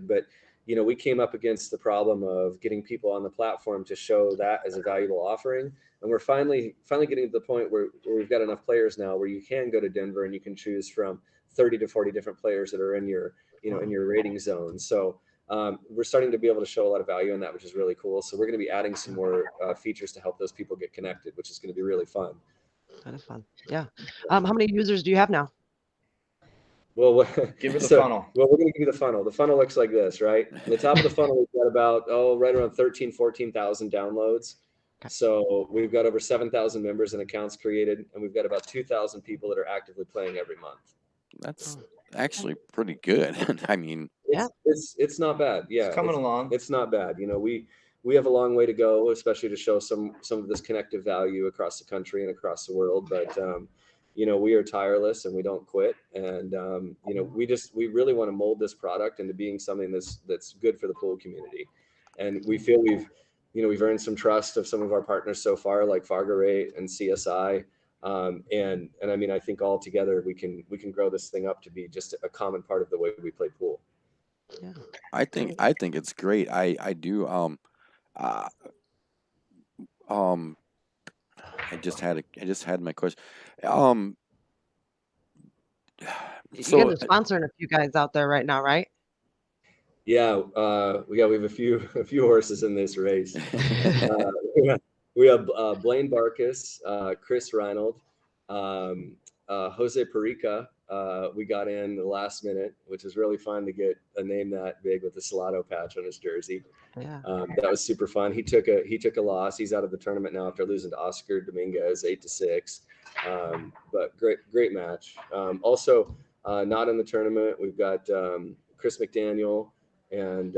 But you know, we came up against the problem of getting people on the platform to show that as a valuable offering, and we're finally getting to the point where we've got enough players now where you can go to Denver and you can choose from 30 to 40 different players that are in your in your rating zone. So we're starting to be able to show a lot of value in that, which is really cool. So we're going to be adding some more features to help those people get connected, which is going to be really fun. That is fun. Yeah. How many users do you have now? Well, Give her the funnel. Well, we're going to give you the funnel. The funnel looks like this, right? At the top of the funnel, we've got about, right around 14,000 downloads. Okay. So we've got over 7,000 members and accounts created, and we've got about 2,000 people that are actively playing every month. That's actually pretty good. I mean, it's not bad. Yeah, It's coming along. It's not bad. You know, we have a long way to go, especially to show some of this connective value across the country and across the world. But you know, we are tireless and we don't quit. And you know, we really want to mold this product into being something that's good for the pool community. And we feel we've earned some trust of some of our partners so far, like Fargo Rate and CSI. And I mean, I think all together we can grow this thing up to be just a common part of the way we play pool. Yeah. I think it's great. I do. I just had my question. You So guys are sponsoring a few guys out there right now, right? Yeah, we have a few horses in this race. We have Blaine Barkas, Chris Reinold, Jose Perica. We got in the last minute, which is really fun to get a name that big with the Salado patch on his jersey. Yeah. That was super fun. He took a loss. He's out of the tournament now after losing to Oscar Dominguez 8-6. But great match. Also, not in the tournament, we've got Chris McDaniel and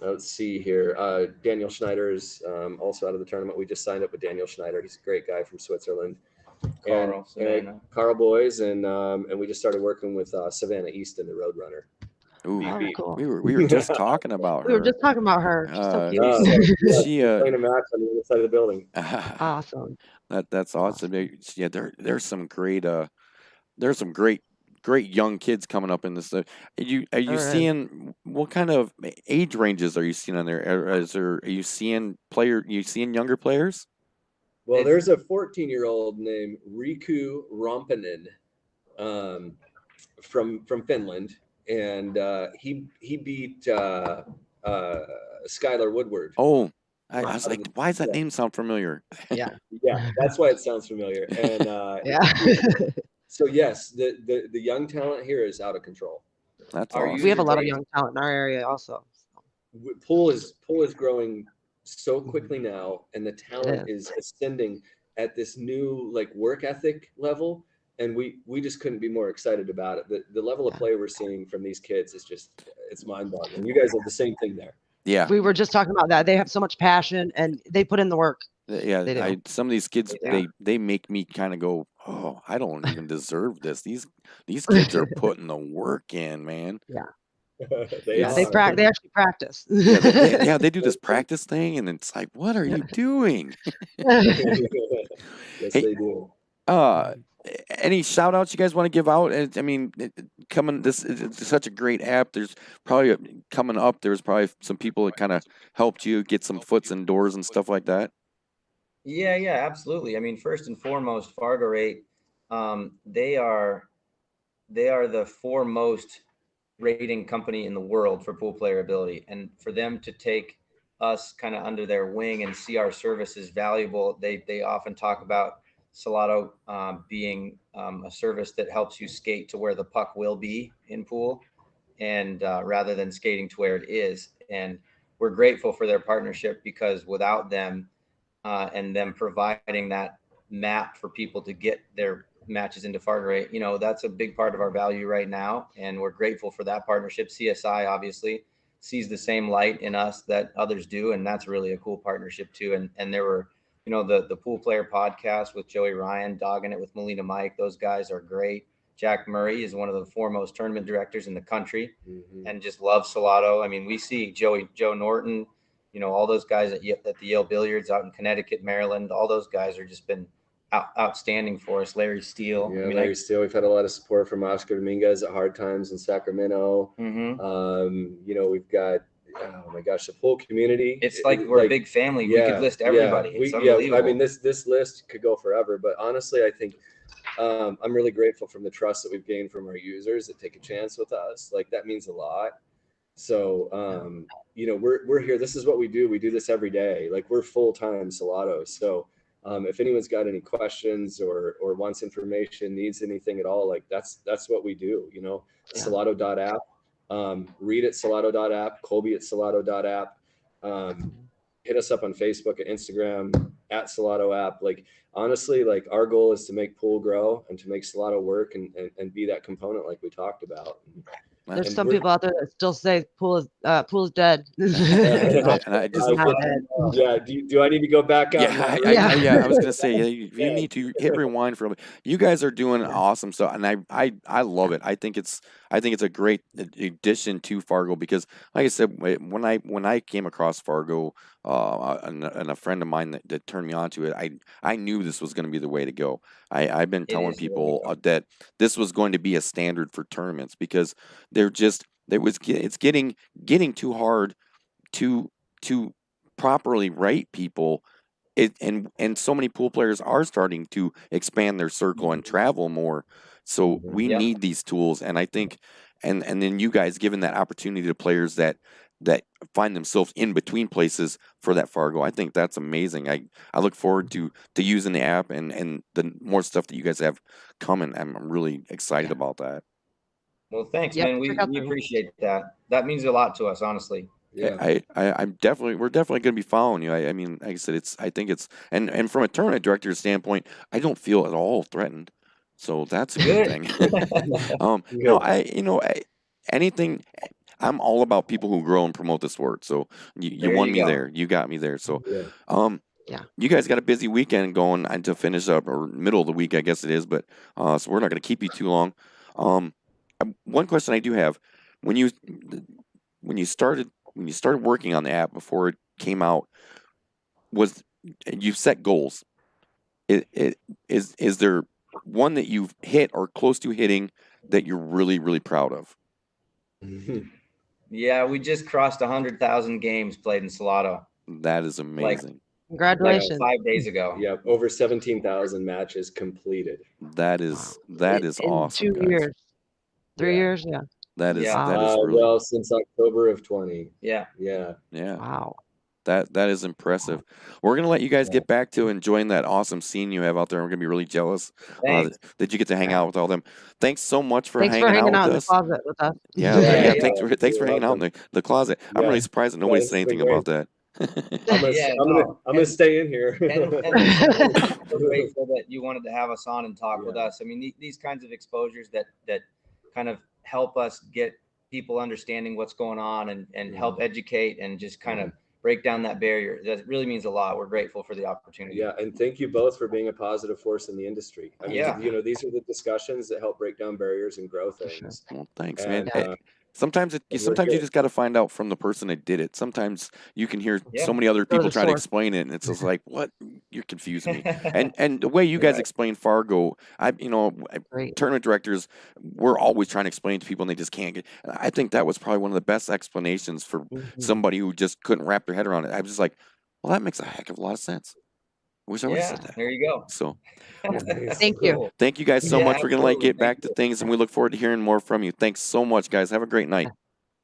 let's see here. Daniel Schneider is also out of the tournament. We just signed up with Daniel Schneider. He's a great guy from Switzerland. Carl Boys, and we just started working with Savannah Easton, the Roadrunner. Ooh, Beep, Oh, beep. cool. we were just talking about We were her. just talking about her. She's so cute. Oh, yeah, She we're playing a match on the other side of the building. Awesome. that's awesome. Yeah, there's some great young kids coming up in this. Are you There is. seeing what kind of age ranges are you seeing on there? Are you seeing younger players? Well, It's- there's a 14-year-old named Riku Rompinen from Finland, and he beat Skylar Woodward. Oh, I Wow. was like, why does that name sound familiar? Yeah. Yeah, that's why it sounds familiar. And Yeah. so yes, the young talent here is out of control. That's Are awesome. We have a lot of User-based. young talent in our area also. Pool is growing so quickly now, and the talent is ascending at this new like work ethic level, and we just couldn't be more excited about it. The level of play we're seeing from these kids is just, it's mind-boggling. You guys have the same thing there. Yeah, We were just talking about that. They have so much passion and they put in the work. yeah. They do. Some of these kids, Yeah. they make me kind of go, oh, I don't even deserve this. These kids are putting the work in, man. They Yeah, are. they actually practice. Yeah, they do this practice thing, and it's like, what are you doing? Yes, Hey, they do. Any shout outs you guys want to give out? I mean, it's such a great app. There's probably coming up. There's probably some people that kind of helped you get some foots in doors and stuff like that. Yeah, absolutely. I mean, first and foremost, Fargo Rate, they are the foremost rating company in the world for pool player ability, and for them to take us kind of under their wing and see our service as valuable, they often talk about Salado being a service that helps you skate to where the puck will be in pool, and rather than skating to where it is. And we're grateful for their partnership, because without them and them providing that map for people to get their matches into Fargo Rate, that's a big part of our value right now, and we're grateful for that partnership. CSI obviously sees the same light in us that others do, and that's really a cool partnership too. And there were, the Pool Player podcast with Joey Ryan, Dogging It with Melina Mike. Those guys are great. Jack Murray is one of the foremost tournament directors in the country, and just loves Salado. I mean, we see Joe Norton, all those guys at the Yale Billiards out in Connecticut, Maryland. All those guys are just been outstanding for us. Larry Steele. Yeah, Larry Steele. We've had a lot of support from Oscar Dominguez at Hard Times in Sacramento. We've got, oh my gosh, the pool community. It's like we're a big family. We could list everybody. It's unbelievable. I mean, this list could go forever, but honestly, I think I'm really grateful from the trust that we've gained from our users that take a chance with us. Like, that means a lot. So, we're here. This is what we do. We do this every day. Like, we're full-time Salado. So if anyone's got any questions or wants information, needs anything at all, like that's what we do, Salado.app, Reed at Salado.app, Colby at Salado.app, hit us up on Facebook and Instagram at Salado app. Like, honestly, like, our goal is to make pool grow and to make Salado work and be that component like we talked about. There's some people out there that still say pool is dead. And I just, Not dead. Yeah. Do I need to go back out? I was gonna say, you need to hit rewind for. You guys are doing awesome stuff, and I love it. I think it's a great addition to Fargo, because, like I said, when I came across Fargo, and a friend of mine that turned me on to it, I knew this was going to be the way to go. I've been telling people that this was going to be a standard for tournaments, because it's getting too hard to properly rate people. And so many pool players are starting to expand their circle and travel more. So we need these tools, and I think, and then you guys giving that opportunity to players that find themselves in between places for that Fargo. I think that's amazing. I look forward to using the app and the more stuff that you guys have coming. I'm really excited about that. Well, thanks, man. We appreciate that. That means a lot to us, honestly. Yeah, we're definitely going to be following you. I mean, like I said, and from a tournament director's standpoint, I don't feel at all threatened. So that's a good thing. Anything. I'm all about people who grow and promote the sport. So you won me there. You got me there. So, you guys got a busy weekend going to finish up, or middle of the week, I guess it is. But so we're not going to keep you too long. One question I do have: when you when you started working on the app before it came out, was you set goals? Is there one that you've hit or close to hitting that you're really, really proud of? Yeah, we just crossed 100,000 games played in Salado. That is amazing. Congratulations. 5 days ago. Yeah, over 17,000 matches completed. That is In awesome, 2 guys. years, 3 Yeah. years, yeah. That is Yeah. that is really Well, since October of 20. Yeah. Yeah. yeah. Wow. That is impressive. We're gonna let you guys Yeah. get back to enjoying that awesome scene you have out there. We're gonna be really jealous Thanks. that you get to hang Yeah. out with all them. Thanks so much for Thanks for hanging hanging out out in with the us. closet with us. Yeah, Yeah, thanks yeah, for you're hanging out in welcome. the closet. I'm Yeah. really surprised that Yeah, nobody this said has been anything about great. that. Yeah, I'm gonna stay in here. and we're grateful that you wanted to have us on and talk with Yeah. us. I mean, these kinds of exposures that kind of help us get people understanding what's going on and help educate and just kind of break down that barrier. That really means a lot. We're grateful for the opportunity. Yeah, and thank you both for being a positive force in the industry. I mean, Yeah. you know, these are the discussions that help break down barriers and grow things. Well, thanks, And, man. Sometimes we're sometimes you good. just got to find out from the person that did it. Sometimes you can hear Yeah. so many other Go to people the try to source. explain it, and it's just like, what? You're confusing me. And the way you guys Right. explain Fargo, Great. tournament directors, we're always trying to explain to people, and they just can't get. I think that was probably one of the best explanations for somebody who just couldn't wrap their head around it. I was just like, well, that makes a heck of a lot of sense. I wish I would have Yeah, said that. there you go. So, Thank you. Cool. thank you guys so Yeah, much. We're gonna absolutely. get back Thank to you. things, and we look forward to hearing more from you. Thanks so much, guys. Have a great night.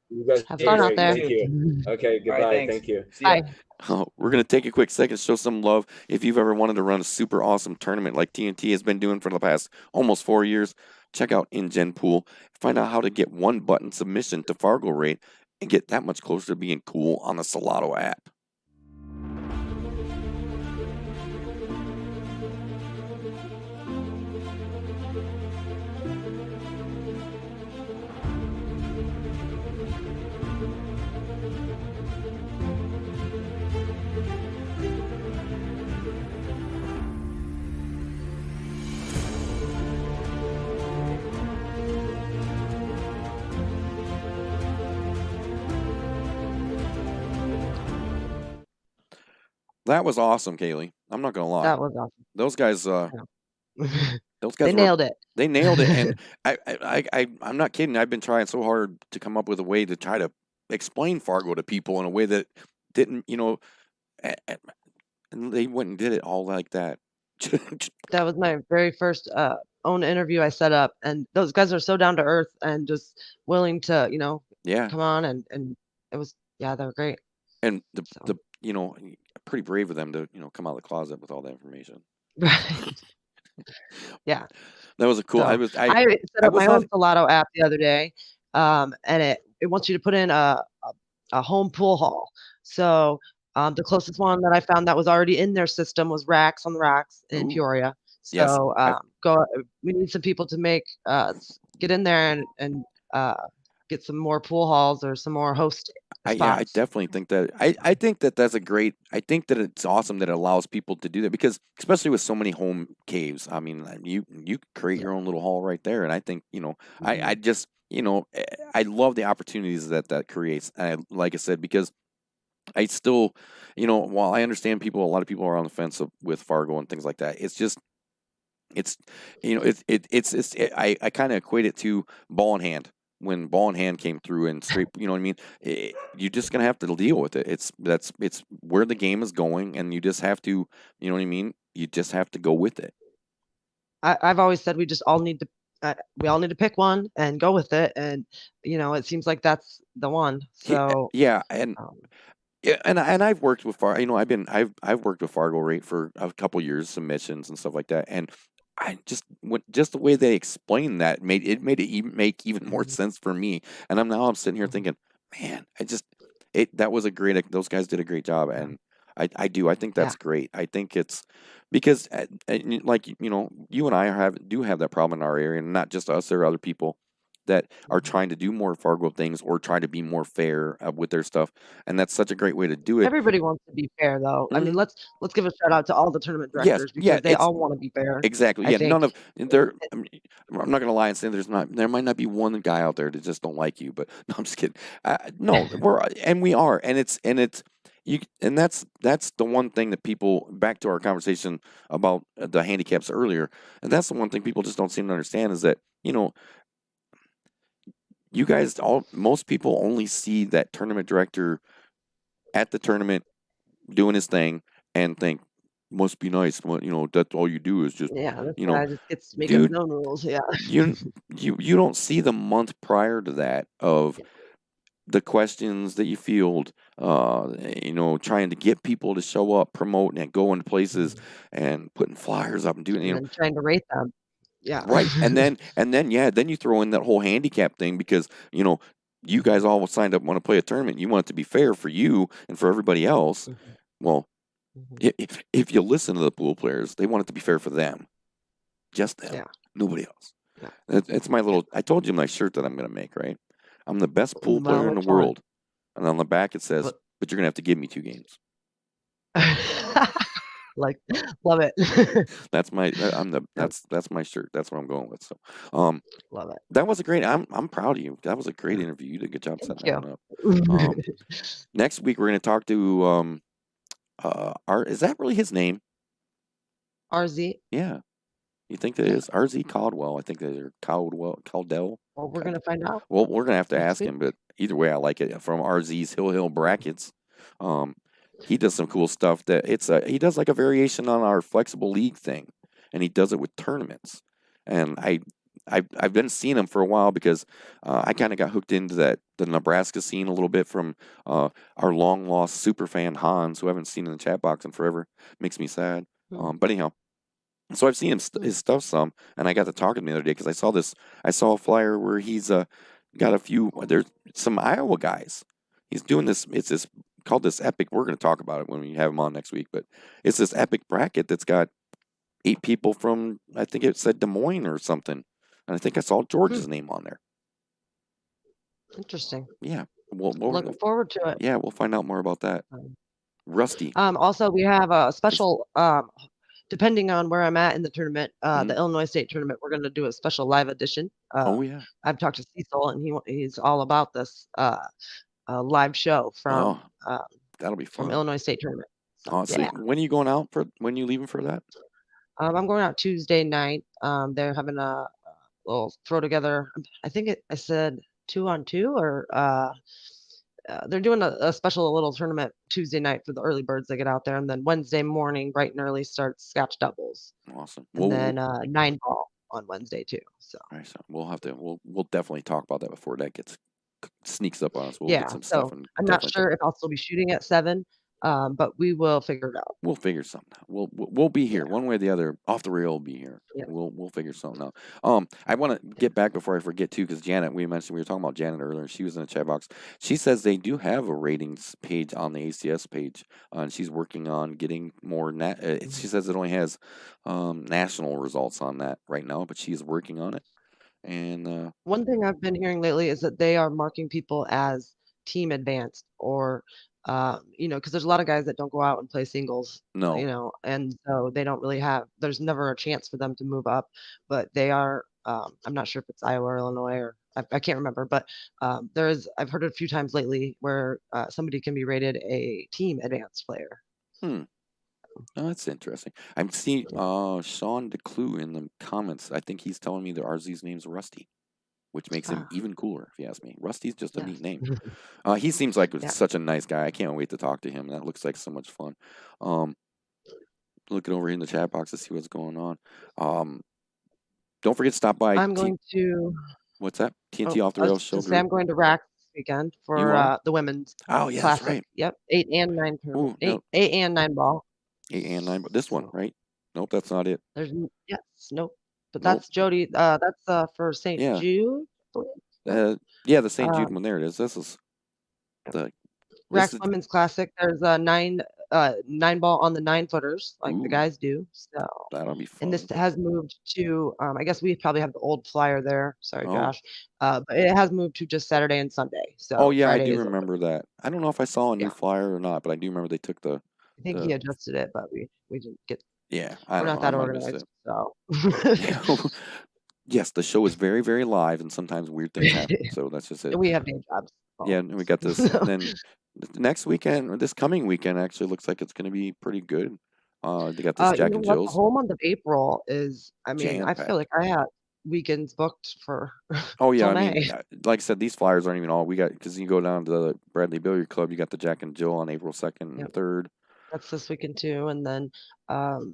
You guys Have are fun out great. there. Thank you. Okay, goodbye. All right, thanks. Thank you. See ya. Bye. Oh, we're going to take a quick second to show some love. If you've ever wanted to run a super awesome tournament like TNT has been doing for the past almost 4 years, check out InGen Pool. Find out how to get one button submission to Fargo rate and get that much closer to being cool on the Salado app. That was awesome, Kaylee. I'm not going to lie. That was awesome. Those guys those guys They nailed it. They nailed it, and I'm not kidding. I've been trying so hard to come up with a way to try to explain Fargo to people in a way that didn't, and they went and did it all like that. That was my very first own interview I set up, and those guys are so down to earth and just willing to, Yeah, come on and it was they were great. and So pretty brave of them to come out of the closet with all that information. right. Yeah. That was a cool. So I was I set I up was my own not. Salado app the other day, and it wants you to put in a home pool hall. So the closest one that I found that was already in their system was Racks on the Rocks in Ooh, Peoria. yes, So we need some people to make get in there and get some more pool halls or some more host I spots. definitely think that I think that that's a great. I think that it's awesome that it allows people to do that because especially with so many home caves. I mean, you create your own little hall right there, and I think I just I love the opportunities that creates. And like I said, because I still while I understand a lot of people are on the fence with Fargo and things like that. It's just it's I kind of equate it to ball in hand. When ball in hand came through and straight, you know what I mean. You're just gonna have to deal with it. It's where the game is going, and you just have to, you know what I mean. You just have to go with it. I've always said we all need to pick one and go with it, and it seems like that's the one. So Yeah, and um, yeah, and I've worked with Fargo. I've worked with Fargo Rate for a couple years, submissions and stuff like that, and I just the way they explained that made it make even more sense for me. And I'm sitting here thinking, man, that was a great. Those guys did a great job, and I think yeah, that's great. I think it's because like you and I do have that problem in our area, and not just us. There are other people that are trying to do more Fargo things or try to be more fair with their stuff, and that's such a great way to do it. Everybody wants to be fair, though. I mean, Mhm. let's give a shout out to all the tournament Yes, directors yeah, because they it's all want to be fair. exactly, I yeah. think None of there. I mean, I'm not gonna lie and say there might not be one guy out there that just don't like you, but no, I'm just kidding. No, we are, and it's you, and that's the one thing that people, back to our conversation about the handicaps earlier, and that's the one thing people just don't seem to understand is that, you guys most people only see that tournament director at the tournament doing his thing and think, must be nice. Well, that's all you do is just, yeah, this you know, guy just gets to make up his dude, own rules. Yeah. you you don't see the month prior to that of the questions that you field, trying to get people to show up, promoting and going to places and putting flyers up and doing, And then trying to rate them. Yeah. right. And then then you throw in that whole handicap thing because, you guys all signed up, want to play a tournament. You want it to be fair for you and for everybody else. Mhm. Well, Mhm. if you listen to the pool players, they want it to be fair for them. Just them. Yeah. Nobody else. Yeah. It's my little, I told you my shirt that I'm going to make, right? I'm the best pool player Well, in the which one? world. And on the back it says, But but you're going to have to give me 2 games. like, love it. That's my, Yep, that's my shirt. That's what I'm going with. So, love it. that was a great, I'm proud of you. That was a great interview. You did a good job Thank setting that you. one up. Next week we're going to talk to, is that really his name? RZ. Yeah. You think that is RZ Caldwell? I think that is Caldell. Well, we're gonna find out Well, we're gonna have to next ask week. him, but either way, I like it. From RZ's Hill Brackets, he does some cool stuff. He does like a variation on our flexible league thing, and he does it with tournaments. And I've been seeing him for a while because I kind of got hooked into the Nebraska scene a little bit from our long lost super fan Hans, who I haven't seen in the chat box in forever. Makes me sad. But anyhow. So I've seen his stuff some, and I got to talking to him the other day because I saw a flyer where he's got a few. There's some Iowa guys. He's doing this. It's this called this epic. We're going to talk about it when we have him on next week. But it's this epic bracket that's got 8 people from, I think it said Des Moines or something, and I think I saw George's name on there. Interesting. Yeah, Looking forward to it. Yeah, we'll find out more about that. Rusty. Also, we have a special. Depending on where I'm at in the tournament, the Illinois State tournament, we're going to do a special live edition. Oh yeah. I've talked to Cecil, and he's all about this live show from that'll be fun. from Illinois State tournament. So, yeah. When are you going out for? When are you leaving for that? I'm going out Tuesday night. They're having a little throw together. I think I said 2-on-2 or. They're doing a special little tournament Tuesday night for the early birds that get out there, and then Wednesday morning, bright and early, starts scotch doubles. Awesome. And then 9-ball on Wednesday too. So. All right, so we'll have to. We'll definitely talk about that before that sneaks up on us. We'll yeah. get some So stuff. And I'm not sure if I'll still be shooting at 7. But we will figure it out. We'll figure something out. We'll be here one way or the other. Off the rail, we'll be here. Yeah. We'll figure something out. I want to get back before I forget too, because Janet, we were talking about Janet earlier. She was in the chat box. She says they do have a ratings page on the ACS page, and she's working on getting more. She says it only has national results on that right now, but she is working on it. And one thing I've been hearing lately is that they are marking people as team advanced or. Because there's a lot of guys that don't go out and play singles, no, and so they don't really there's never a chance for them to move up, but they are, I'm not sure if it's Iowa or Illinois or I can't remember, but I've heard it a few times lately where somebody can be rated a team advanced player. Oh, that's interesting. I'm seeing Sean DeClue in the comments. I think he's telling me that RZ's name's Rusty, which makes him even cooler, if you ask me. Rusty's just a neat name. He seems like such a nice guy. I can't wait to talk to him. That looks like so much fun. Looking over here in the chat box to see what's going on. Don't forget to stop by. I'm going to. What's that? TNT Off the Rails show. I'm going to Rack this weekend for the women's. Oh yeah, classic. that's right. Yep, 8 and 9. Ooh, 8 and 9 ball. 8 and 9. But this one, right? Nope, that's not it. Nope. But that's Jody. That's for St. Jude. The St. Jude one. There it is. This is the Rack Women's Classic. There's 9 9 ball on the 9-footers like the Ooh, guys do. So, that'll be and this fun. has moved to, I guess we probably have the old flyer there. Sorry, Oh. Josh. But it has moved to just Saturday and Sunday. Oh So yeah, I Friday do is open. remember that. I don't know if I saw a new Yeah. flyer or not, but I do remember they took the I think he adjusted it, but we didn't get. yeah, I We're don't not know. I that might have missed organized. it. So. Yes, the show is very, very live, and sometimes weird things happen. So that's just it. And we have day jobs. Yeah, and we got this, and then the next weekend, or this coming weekend, actually looks like it's going to be pretty good. They got this You Jack know and what? The Jill's whole month of April is, I mean, jam I feel packed. like I had weekends booked for Oh yeah, till I mean, May. like I said, these flyers aren't even all we got because you go down to the Bradley Billiard Club, you got the Jack and Jill on April 2nd Yep, and 3rd. that's this weekend too. And then, let's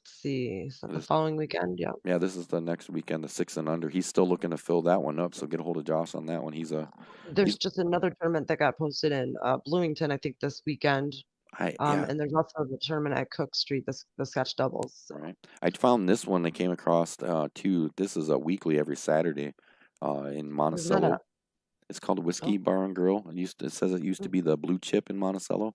see, is that the This, following weekend? Yeah. yeah, this is the next weekend, the 6 and under. He's still looking to fill that one up, so get a hold of Josh on that one. He's There's he's just another tournament that got posted in Bloomington, I think, this weekend. yeah, And there's also the tournament at Cook Street, the Sketch Doubles. So. right. I found this one they came across too. This is a weekly every Saturday in Where's that Monticello. at? It's called Whiskey Oh, Bar and Grill. It says it used to mm, be the Blue Chip in Monticello.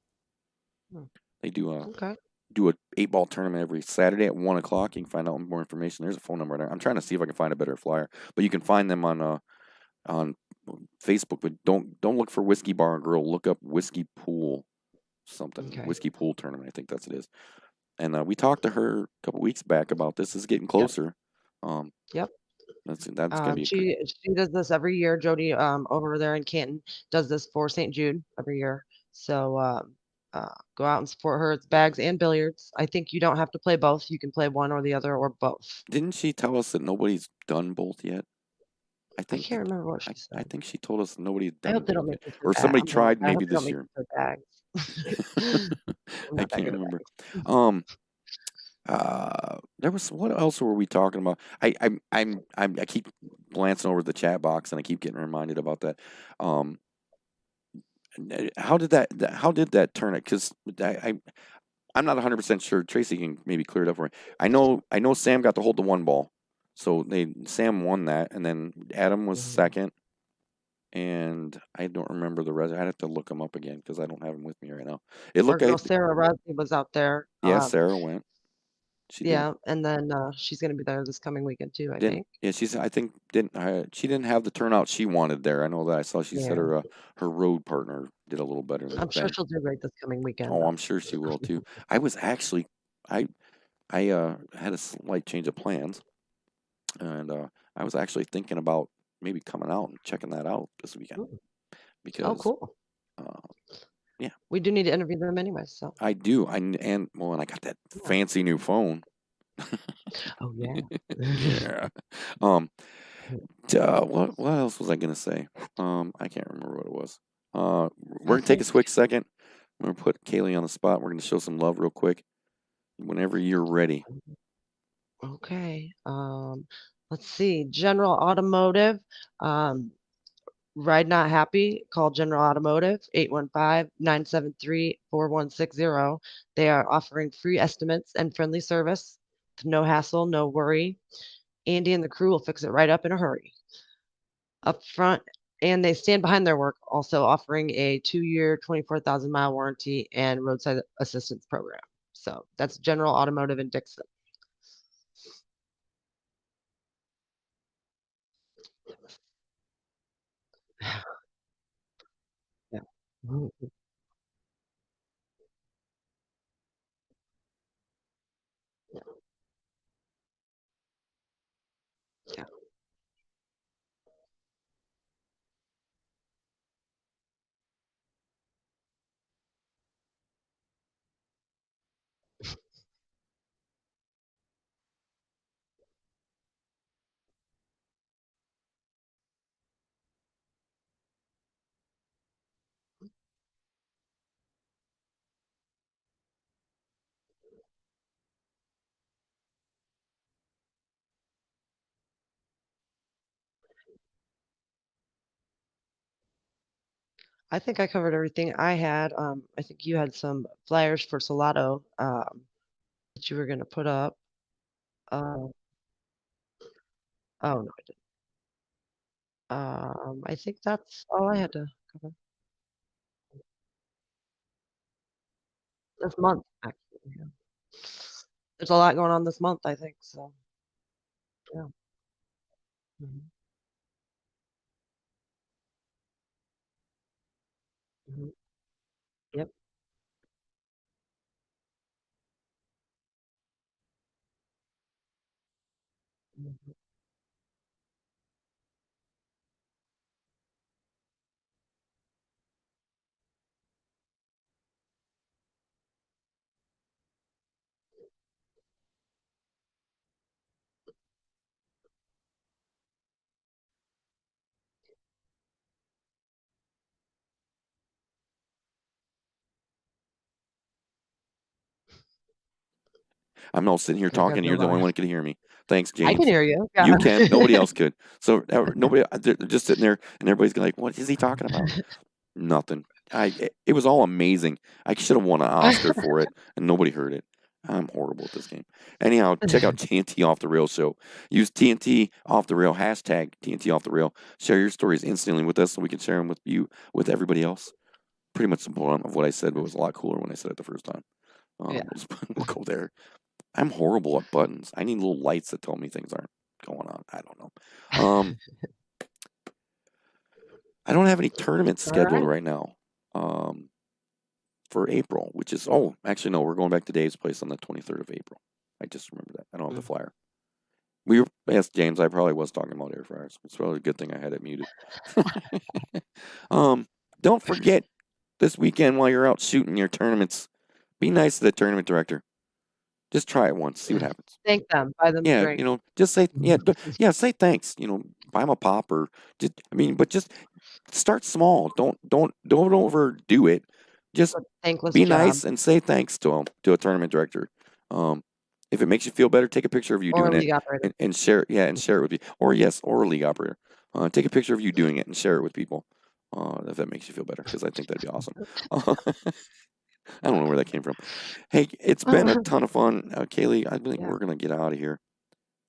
mm, They do okay. a 8-ball tournament every Saturday at 1 o'clock. You can find out more information. There's a phone number there. I'm trying to see if I can find a better flyer, but you can find them on Facebook. But don't look for Whiskey Bar and Grill. Look up Whiskey Pool something. Okay. Whiskey Pool tournament. I think that's it is. And we talked to her a couple weeks back about this. Is getting Yep. closer. Um, Yep. that's gonna be She does this every year. Jody over there in Canton does this for St. Jude every year. So go out and support her. It's bags and billiards. I think you don't have to play both. You can play one or the other or both. Didn't she tell us that nobody's done both yet? I I think can't remember what she I said. think she told us nobody's I done hope they both don't yet, make me play or somebody I'm gonna tried I hope maybe they don't this make me year. play bags. I'm I not that can't good at remember. bags. Um, there was what else were we talking about? I keep glancing over the chat box and I keep getting reminded about that. Um, how did that turn it? Because I'm not 100% sure. Tracy can maybe clear it up for me. I know Sam got to hold the one ball, so Sam won that, and then Adam was Mhm. second, and I don't remember the rest. I'd have to look them up again because I don't have them with me right now. It Our looked girl like Sarah Rosley was out there. yeah, Sarah went. She didn't Yeah, and then she's gonna be there this coming weekend too, I didn't think. yeah she's I think didn't she didn't have the turnout she wanted there. I know that I saw she said Yeah. her road partner did a little better than I'm sure Ben. she'll do great this coming weekend Oh, though. I'm sure she will too. I was actually I had a slight change of plans, and I was actually thinking about maybe coming out and checking that out this weekend Ooh. Oh, because cool. uh, yeah, We do need to interview them anyway, so I do. And I got that yeah. fancy new phone. Oh yeah. Yeah. What else was I gonna say? I can't remember what it was. We're I gonna take a think quick second. I'm gonna put Kaylee on the spot. We're gonna show some love real quick. Whenever you're ready. okay. Let's see. General Automotive. Ride Not Happy, call General Automotive 815-973-4160. They are offering free estimates and friendly service. No hassle, no worry. Andy and the crew will fix it right up in a hurry. Up front, and they stand behind their work, also offering a 2-year, 24,000-mile warranty and roadside assistance program. So that's General Automotive in Dixon. Yeah. Mhm. Yeah. Yeah. I think I covered everything I had. I think you had some flyers for Salado that you were going to put up. Uh, oh, no, I didn't. I think that's all I had to cover. this month, actually. Yeah. There's a lot going on this month, I think. So, yeah. Mhm. Mhm. Yep. Mhm. I'm all sitting here I have talking. no You're the only lie. one that can hear me. Thanks, I can James. hear you. You Yeah. can. Nobody else could. So nobody. They're just sitting there, and everybody's like, "What is he talking about?" Nothing. It was all amazing. I should have won an Oscar for it, and nobody heard it. I'm horrible at this game. Anyhow, check out TNT Off the Rail show. Use TNT Off the Rail hashtag TNT Off the Rail. Share your stories instantly with us, so we can share them with you with everybody else. Pretty much the point of what I said, but it was a lot cooler when I said it the first time. Yeah. We'll go there. I'm horrible at buttons. I need little lights that tell me things aren't going on. I don't know. I don't have any tournaments All scheduled right. right now. For April, which is actually no, we're going back to Dave's place on the 23rd of April. I just remember that. I don't have the flyer. Yes, James, I probably was talking about air fryers. It's probably a good thing I had it muted. Don't forget this weekend while you're out shooting your tournaments, be nice to the tournament director. Just try it once, see what happens. Thank them. Buy them a Yeah, drink. just say say thanks. Buy them a pop or but just start small. Don't overdo it. Just Thankless be job. nice and say thanks to a tournament director. If it makes you feel better, take a picture of you Or a doing league it operator. and share it. Yeah, and share it with people. Or a league operator. Take a picture of you doing it and share it with people. If that makes you feel better, because I think that'd be awesome. I don't know where that came from. Hey, it's been a ton of fun, Kaylee. I think Yeah. we're gonna get out of here.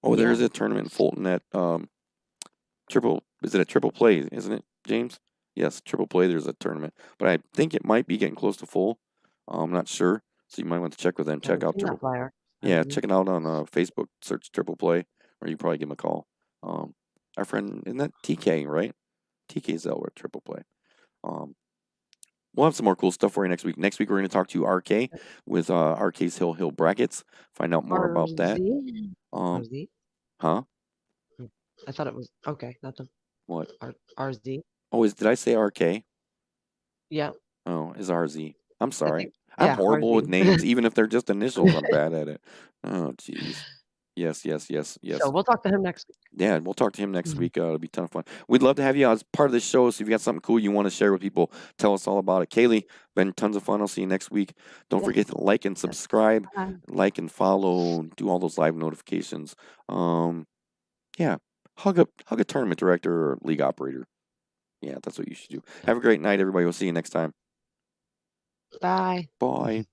Oh, there Yeah. is a tournament in Fulton at Is it a triple play? Isn't it, James? Yes, triple play. There's a tournament, but I think it might be getting close to full. I'm not sure, so you might want to check with them. I Check haven't out seen that triple. flyer. Yeah, check it out on Facebook. Search triple play, or you probably give them a call. Our friend, isn't that TK, right? TK's over at triple play. We'll have some more cool stuff for you next week. Next week, we're going to talk to RK with RK's Hill Brackets. Find out more about that. RZ? Huh? I thought it was okay. Nothing. What? RZ. Oh, did I say RK? Yeah. Oh, is RZ. I'm I sorry. think. I'm Yeah. horrible with RZ. names, even if they're just initials. I'm bad at it. Oh, jeez. Yes. So we'll talk to him next week. Yeah, we'll talk to him next Mhm. week. It'll be a ton of fun. We'd love to have you as part of the show. So if you got something cool you want to share with people, tell us all about it. Kaylee, been tons of fun. I'll see you next week. Don't Yes. forget to like and subscribe, Bye. like and follow, do all those live notifications. Yeah, hug a tournament director or league operator. Yeah, that's what you should do. Have a great night, everybody. We'll see you next time. Bye. Bye.